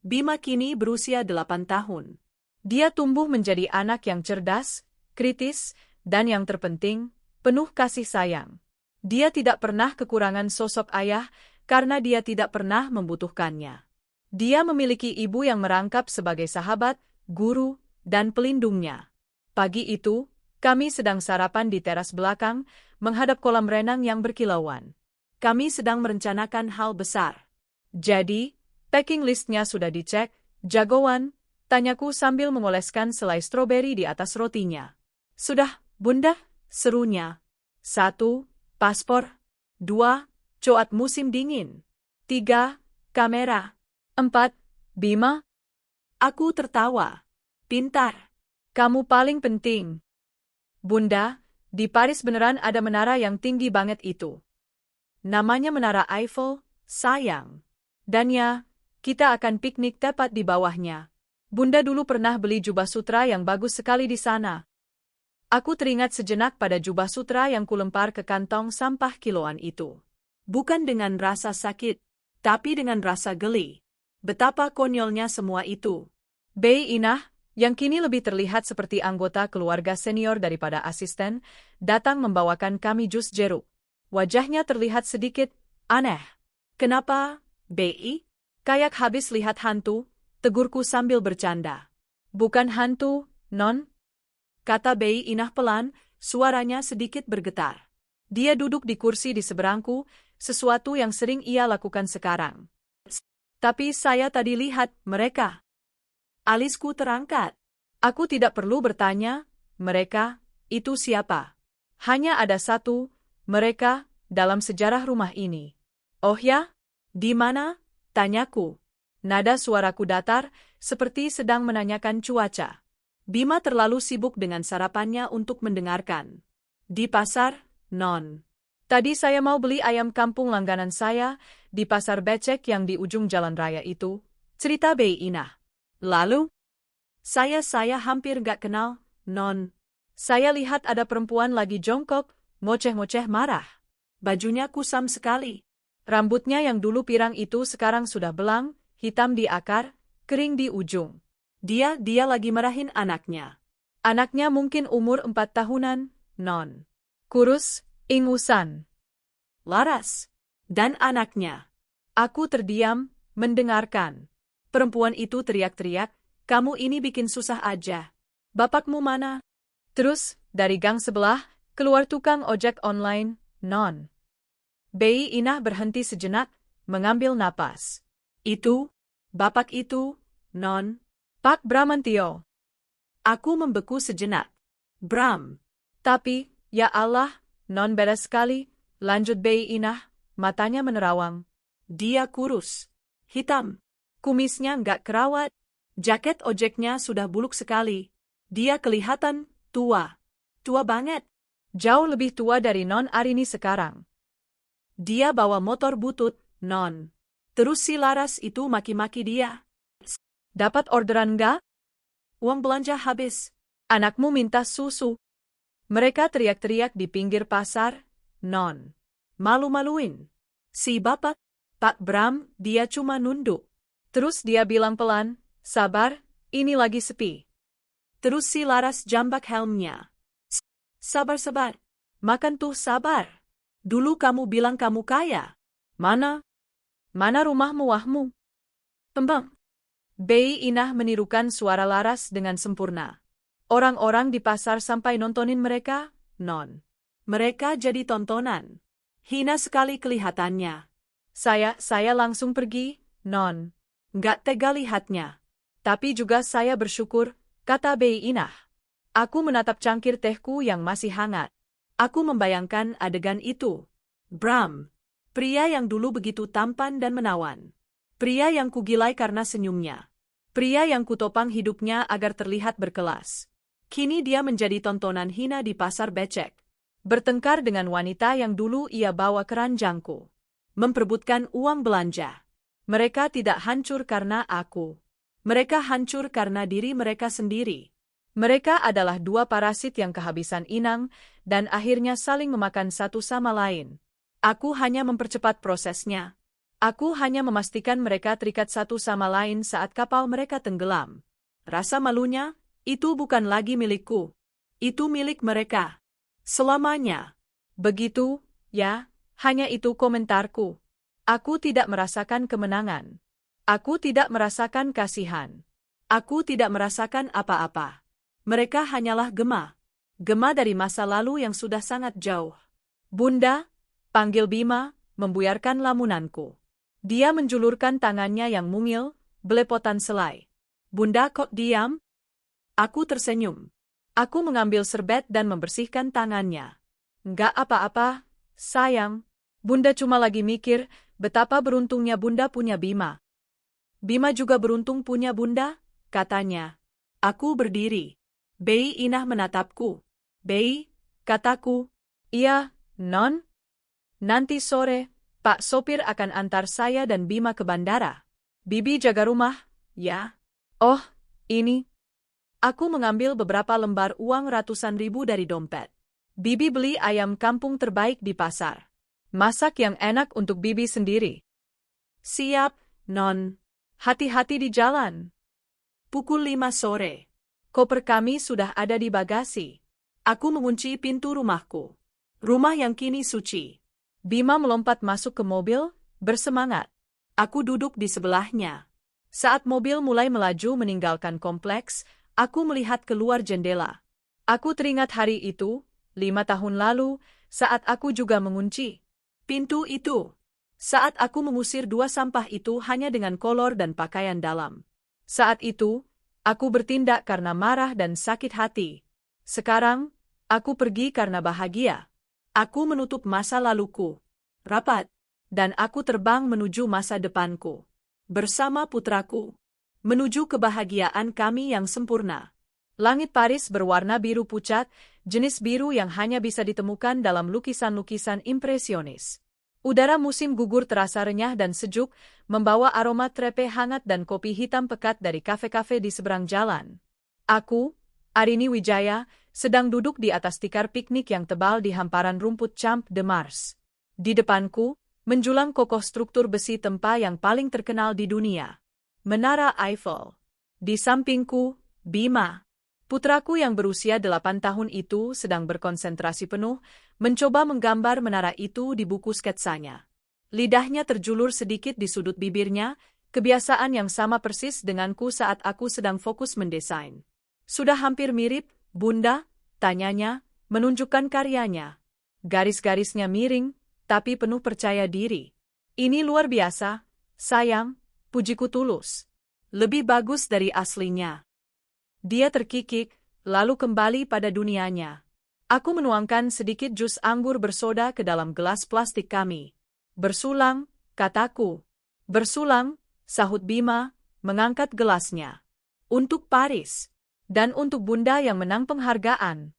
Bima kini berusia 8 tahun. Dia tumbuh menjadi anak yang cerdas, kritis, dan yang terpenting, penuh kasih sayang. Dia tidak pernah kekurangan sosok ayah, karena dia tidak pernah membutuhkannya. Dia memiliki ibu yang merangkap sebagai sahabat, guru, dan pelindungnya. Pagi itu, kami sedang sarapan di teras belakang, menghadap kolam renang yang berkilauan. Kami sedang merencanakan hal besar. Jadi, packing listnya sudah dicek, jagoan, tanyaku sambil mengoleskan selai stroberi di atas rotinya. Sudah, Bunda, serunya. 1, paspor. 2, coat musim dingin. 3, kamera. 4, Bima. Aku tertawa. Pintar. Kamu paling penting. Bunda, di Paris beneran ada menara yang tinggi banget itu. Namanya Menara Eiffel, sayang. Dan ya, kita akan piknik tepat di bawahnya. Bunda dulu pernah beli jubah sutra yang bagus sekali di sana. Aku teringat sejenak pada jubah sutra yang kulempar ke kantong sampah kiloan itu. Bukan dengan rasa sakit, tapi dengan rasa geli. Betapa konyolnya semua itu. Bei Inah, yang kini lebih terlihat seperti anggota keluarga senior daripada asisten, datang membawakan kami jus jeruk. Wajahnya terlihat sedikit aneh. Kenapa, Bei? Kayak habis lihat hantu, tegurku sambil bercanda. Bukan hantu, Non, kata Bei Inah pelan, suaranya sedikit bergetar. Dia duduk di kursi di seberangku, sesuatu yang sering ia lakukan sekarang. Tapi saya tadi lihat mereka. Alisku terangkat. Aku tidak perlu bertanya, mereka, itu siapa? Hanya ada satu, mereka, dalam sejarah rumah ini. Oh ya? Di mana? Tanyaku. Nada suaraku datar, seperti sedang menanyakan cuaca. Bima terlalu sibuk dengan sarapannya untuk mendengarkan. Di pasar, Non. Tadi saya mau beli ayam kampung langganan saya, di pasar becek yang di ujung jalan raya itu, cerita Bei Inah. Lalu? Saya hampir gak kenal, Non. Saya lihat ada perempuan lagi jongkok, ngoceh-ngoceh marah. Bajunya kusam sekali. Rambutnya yang dulu pirang itu sekarang sudah belang, hitam di akar, kering di ujung. Dia lagi marahin anaknya. Anaknya mungkin umur 4 tahunan, Non. Kurus, ingusan. Laras. Dan anaknya. Aku terdiam, mendengarkan. Perempuan itu teriak-teriak, kamu ini bikin susah aja. Bapakmu mana? Terus, dari gang sebelah, keluar tukang ojek online, Non. Bei Inah berhenti sejenak, mengambil napas. Itu, bapak itu, Non. Pak Bramantio. Aku membeku sejenak. Bram. Tapi, ya Allah, Non beres sekali, lanjut Bei Inah, matanya menerawang. Dia kurus. Hitam. Kumisnya nggak kerawat. Jaket ojeknya sudah buluk sekali. Dia kelihatan tua. Tua banget. Jauh lebih tua dari Non Arini sekarang. Dia bawa motor butut, Non. Terus si Laras itu maki-maki dia. Dapat orderan nggak? Uang belanja habis. Anakmu minta susu. Mereka teriak-teriak di pinggir pasar, Non. Malu-maluin. Si bapak, Pak Bram, dia cuma nunduk. Terus dia bilang pelan, sabar, ini lagi sepi. Terus si Laras jambak helmnya. Sabar-sabar. Makan tuh sabar. Dulu kamu bilang kamu kaya. Mana? Mana rumahmu wahmu? Pembang. Bei Inah menirukan suara Laras dengan sempurna. Orang-orang di pasar sampai nontonin mereka, Non. Mereka jadi tontonan. Hina sekali kelihatannya. Saya langsung pergi, Non. Nggak tega lihatnya. Tapi juga saya bersyukur, kata Bei Inah. Aku menatap cangkir tehku yang masih hangat. Aku membayangkan adegan itu. Bram. Pria yang dulu begitu tampan dan menawan. Pria yang kugilai karena senyumnya. Pria yang kutopang hidupnya agar terlihat berkelas. Kini dia menjadi tontonan hina di pasar becek. Bertengkar dengan wanita yang dulu ia bawa ke ranjangku. Memperebutkan uang belanja. Mereka tidak hancur karena aku. Mereka hancur karena diri mereka sendiri. Mereka adalah dua parasit yang kehabisan inang dan akhirnya saling memakan satu sama lain. Aku hanya mempercepat prosesnya. Aku hanya memastikan mereka terikat satu sama lain saat kapal mereka tenggelam. Rasa malunya, itu bukan lagi milikku. Itu milik mereka. Selamanya. Begitu, ya, hanya itu komentarku. Aku tidak merasakan kemenangan. Aku tidak merasakan kasihan. Aku tidak merasakan apa-apa. Mereka hanyalah gema. Gema dari masa lalu yang sudah sangat jauh. Bunda, panggil Bima, membuyarkan lamunanku. Dia menjulurkan tangannya yang mungil, belepotan selai. Bunda kok diam? Aku tersenyum. Aku mengambil serbet dan membersihkan tangannya. Enggak apa-apa, sayang. Bunda cuma lagi mikir, betapa beruntungnya Bunda punya Bima. Bima juga beruntung punya Bunda, katanya. Aku berdiri. Bei Inah menatapku. Bei, kataku. Iya, Non. Nanti sore, Pak sopir akan antar saya dan Bima ke bandara. Bibi jaga rumah, ya? Oh, ini. Aku mengambil beberapa lembar uang ratusan ribu dari dompet. Bibi beli ayam kampung terbaik di pasar. Masak yang enak untuk Bibi sendiri. Siap, Non. Hati-hati di jalan. Pukul 5 sore. Koper kami sudah ada di bagasi. Aku mengunci pintu rumahku. Rumah yang kini suci. Bima melompat masuk ke mobil, bersemangat. Aku duduk di sebelahnya. Saat mobil mulai melaju meninggalkan kompleks, aku melihat keluar jendela. Aku teringat hari itu, 5 tahun lalu, saat aku juga mengunci pintu itu. Saat aku mengusir dua sampah itu hanya dengan kolor dan pakaian dalam. Saat itu, aku bertindak karena marah dan sakit hati. Sekarang, aku pergi karena bahagia. Aku menutup masa laluku. Rapat. Dan aku terbang menuju masa depanku. Bersama putraku. Menuju kebahagiaan kami yang sempurna. Langit Paris berwarna biru pucat, jenis biru yang hanya bisa ditemukan dalam lukisan-lukisan impresionis. Udara musim gugur terasa renyah dan sejuk, membawa aroma trepe hangat dan kopi hitam pekat dari kafe-kafe di seberang jalan. Aku, Arini Wijaya, sedang duduk di atas tikar piknik yang tebal di hamparan rumput Champ de Mars. Di depanku, menjulang kokoh struktur besi tempa yang paling terkenal di dunia. Menara Eiffel. Di sampingku, Bima. Putraku yang berusia 8 tahun itu sedang berkonsentrasi penuh, mencoba menggambar menara itu di buku sketsanya. Lidahnya terjulur sedikit di sudut bibirnya, kebiasaan yang sama persis denganku saat aku sedang fokus mendesain. Sudah hampir mirip, Bunda? Tanyanya, menunjukkan karyanya. Garis-garisnya miring, tapi penuh percaya diri. Ini luar biasa, sayang, pujiku tulus. Lebih bagus dari aslinya. Dia terkikik, lalu kembali pada dunianya. Aku menuangkan sedikit jus anggur bersoda ke dalam gelas plastik kami. Bersulang, kataku. Bersulang, sahut Bima, mengangkat gelasnya. Untuk Paris. Dan untuk Bunda yang menang penghargaan.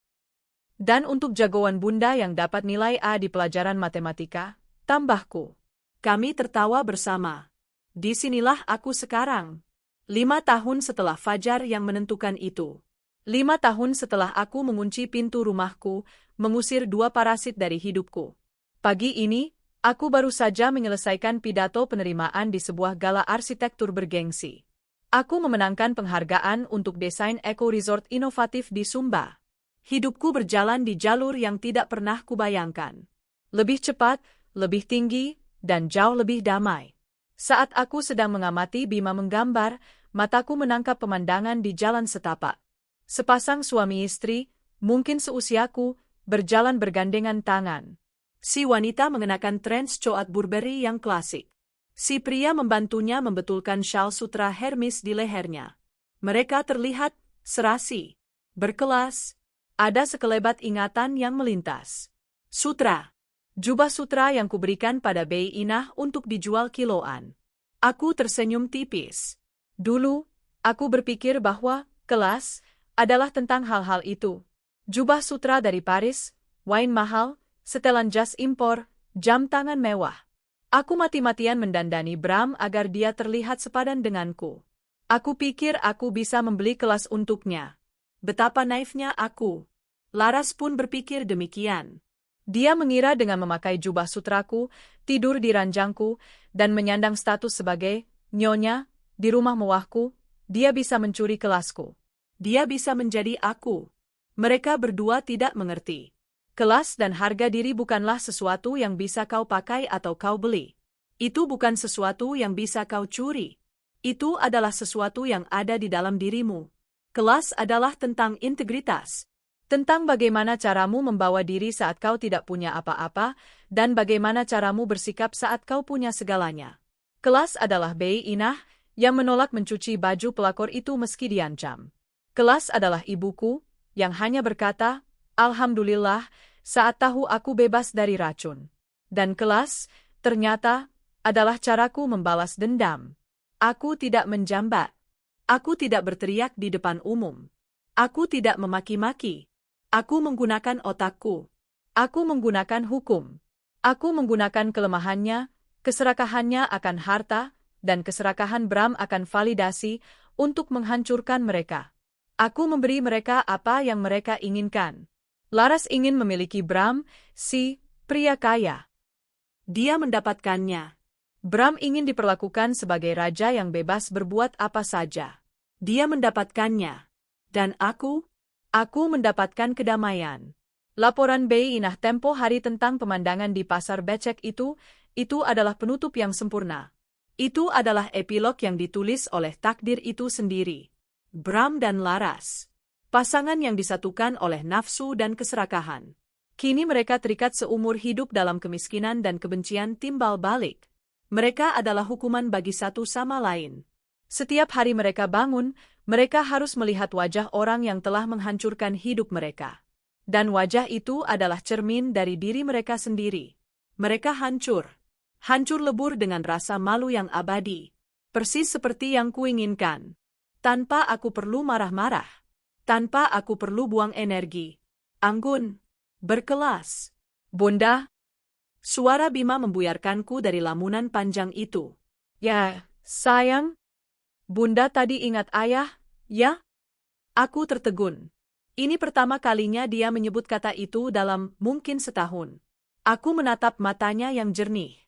Dan untuk jagoan bunda yang dapat nilai A di pelajaran matematika, tambahku. Kami tertawa bersama. Disinilah aku sekarang. 5 tahun setelah fajar yang menentukan itu. 5 tahun setelah aku mengunci pintu rumahku, mengusir 2 parasit dari hidupku. Pagi ini, aku baru saja menyelesaikan pidato penerimaan di sebuah gala arsitektur bergengsi. Aku memenangkan penghargaan untuk desain eco-resort inovatif di Sumba. Hidupku berjalan di jalur yang tidak pernah kubayangkan. Lebih cepat, lebih tinggi, dan jauh lebih damai. Saat aku sedang mengamati Bima menggambar, mataku menangkap pemandangan di jalan setapak. Sepasang suami istri, mungkin seusiaku, berjalan bergandengan tangan. Si wanita mengenakan trench coat Burberry yang klasik. Si pria membantunya membetulkan syal sutra Hermes di lehernya. Mereka terlihat serasi, berkelas. Ada sekelebat ingatan yang melintas. Sutra. Jubah sutra yang kuberikan pada Bei Inah untuk dijual kiloan. Aku tersenyum tipis. Dulu, aku berpikir bahwa kelas adalah tentang hal-hal itu. Jubah sutra dari Paris, wine mahal, setelan jas impor, jam tangan mewah. Aku mati-matian mendandani Bram agar dia terlihat sepadan denganku. Aku pikir aku bisa membeli kelas untuknya. Betapa naifnya aku. Laras pun berpikir demikian. Dia mengira dengan memakai jubah sutraku, tidur di ranjangku, dan menyandang status sebagai nyonya di rumah mewahku, dia bisa mencuri kelasku. Dia bisa menjadi aku. Mereka berdua tidak mengerti. Kelas dan harga diri bukanlah sesuatu yang bisa kau pakai atau kau beli. Itu bukan sesuatu yang bisa kau curi. Itu adalah sesuatu yang ada di dalam dirimu. Kelas adalah tentang integritas. Tentang bagaimana caramu membawa diri saat kau tidak punya apa-apa, dan bagaimana caramu bersikap saat kau punya segalanya. Kelas adalah Bei Inah, yang menolak mencuci baju pelakor itu meski diancam. Kelas adalah ibuku, yang hanya berkata, Alhamdulillah, saat tahu aku bebas dari racun. Dan kelas, ternyata, adalah caraku membalas dendam. Aku tidak menjambat. Aku tidak berteriak di depan umum. Aku tidak memaki-maki. Aku menggunakan otakku. Aku menggunakan hukum. Aku menggunakan kelemahannya, keserakahannya akan harta, dan keserakahan Bram akan validasi untuk menghancurkan mereka. Aku memberi mereka apa yang mereka inginkan. Laras ingin memiliki Bram, si pria kaya. Dia mendapatkannya. Bram ingin diperlakukan sebagai raja yang bebas berbuat apa saja. Dia mendapatkannya. Dan aku mendapatkan kedamaian. Laporan Bei Inah tempo hari tentang pemandangan di pasar becek itu adalah penutup yang sempurna. Itu adalah epilog yang ditulis oleh takdir itu sendiri. Bram dan Laras. Pasangan yang disatukan oleh nafsu dan keserakahan. Kini mereka terikat seumur hidup dalam kemiskinan dan kebencian timbal balik. Mereka adalah hukuman bagi satu sama lain. Setiap hari mereka bangun, mereka harus melihat wajah orang yang telah menghancurkan hidup mereka. Dan wajah itu adalah cermin dari diri mereka sendiri. Mereka hancur. Hancur lebur dengan rasa malu yang abadi. Persis seperti yang kuinginkan. Tanpa aku perlu marah-marah. Tanpa aku perlu buang energi. Anggun. Berkelas. Bunda. Suara Bima membuyarkanku dari lamunan panjang itu. Ya, sayang. Bunda tadi ingat ayah, ya? Aku tertegun. Ini pertama kalinya dia menyebut kata itu dalam mungkin setahun. Aku menatap matanya yang jernih.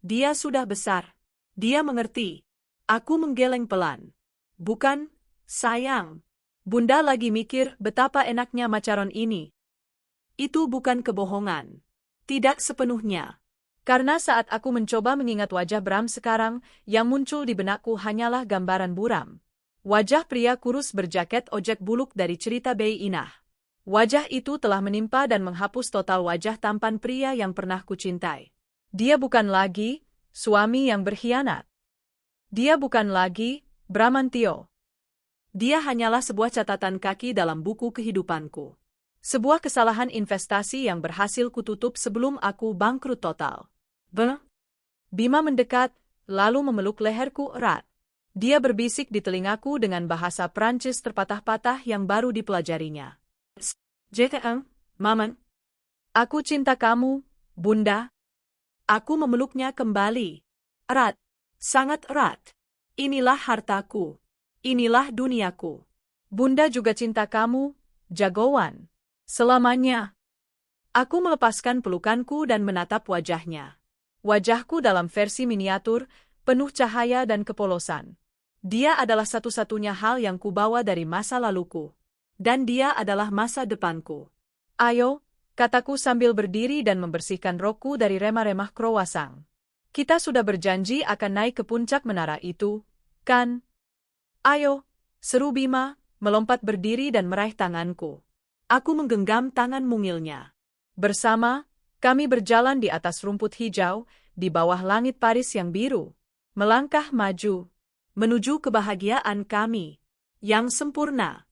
Dia sudah besar. Dia mengerti. Aku menggeleng pelan. Bukan, sayang. Bunda lagi mikir betapa enaknya macaron ini. Itu bukan kebohongan. Tidak sepenuhnya. Karena saat aku mencoba mengingat wajah Bram sekarang, yang muncul di benakku hanyalah gambaran buram. Wajah pria kurus berjaket ojek buluk dari cerita Bei Inah. Wajah itu telah menimpa dan menghapus total wajah tampan pria yang pernah kucintai. Dia bukan lagi suami yang berkhianat. Dia bukan lagi Bramantio. Dia hanyalah sebuah catatan kaki dalam buku kehidupanku. Sebuah kesalahan investasi yang berhasil kututup sebelum aku bangkrut total. Bima mendekat, lalu memeluk leherku erat. Dia berbisik di telingaku dengan bahasa Prancis terpatah-patah yang baru dipelajarinya. JTM, Maman, Aku cinta kamu, Bunda. aku memeluknya kembali. Erat, sangat erat. Inilah hartaku. Inilah duniaku. Bunda juga cinta kamu, jagoan. Selamanya. Aku melepaskan pelukanku dan menatap wajahnya. Wajahku dalam versi miniatur, penuh cahaya dan kepolosan. Dia adalah satu-satunya hal yang kubawa dari masa laluku. Dan dia adalah masa depanku. Ayo, kataku sambil berdiri dan membersihkan rokku dari remah-remah krowasang. Kita sudah berjanji akan naik ke puncak menara itu, kan? Ayo, seru Bima, melompat berdiri dan meraih tanganku. Aku menggenggam tangan mungilnya. Bersama, kami berjalan di atas rumput hijau, di bawah langit Paris yang biru. Melangkah maju, menuju kebahagiaan kami yang sempurna.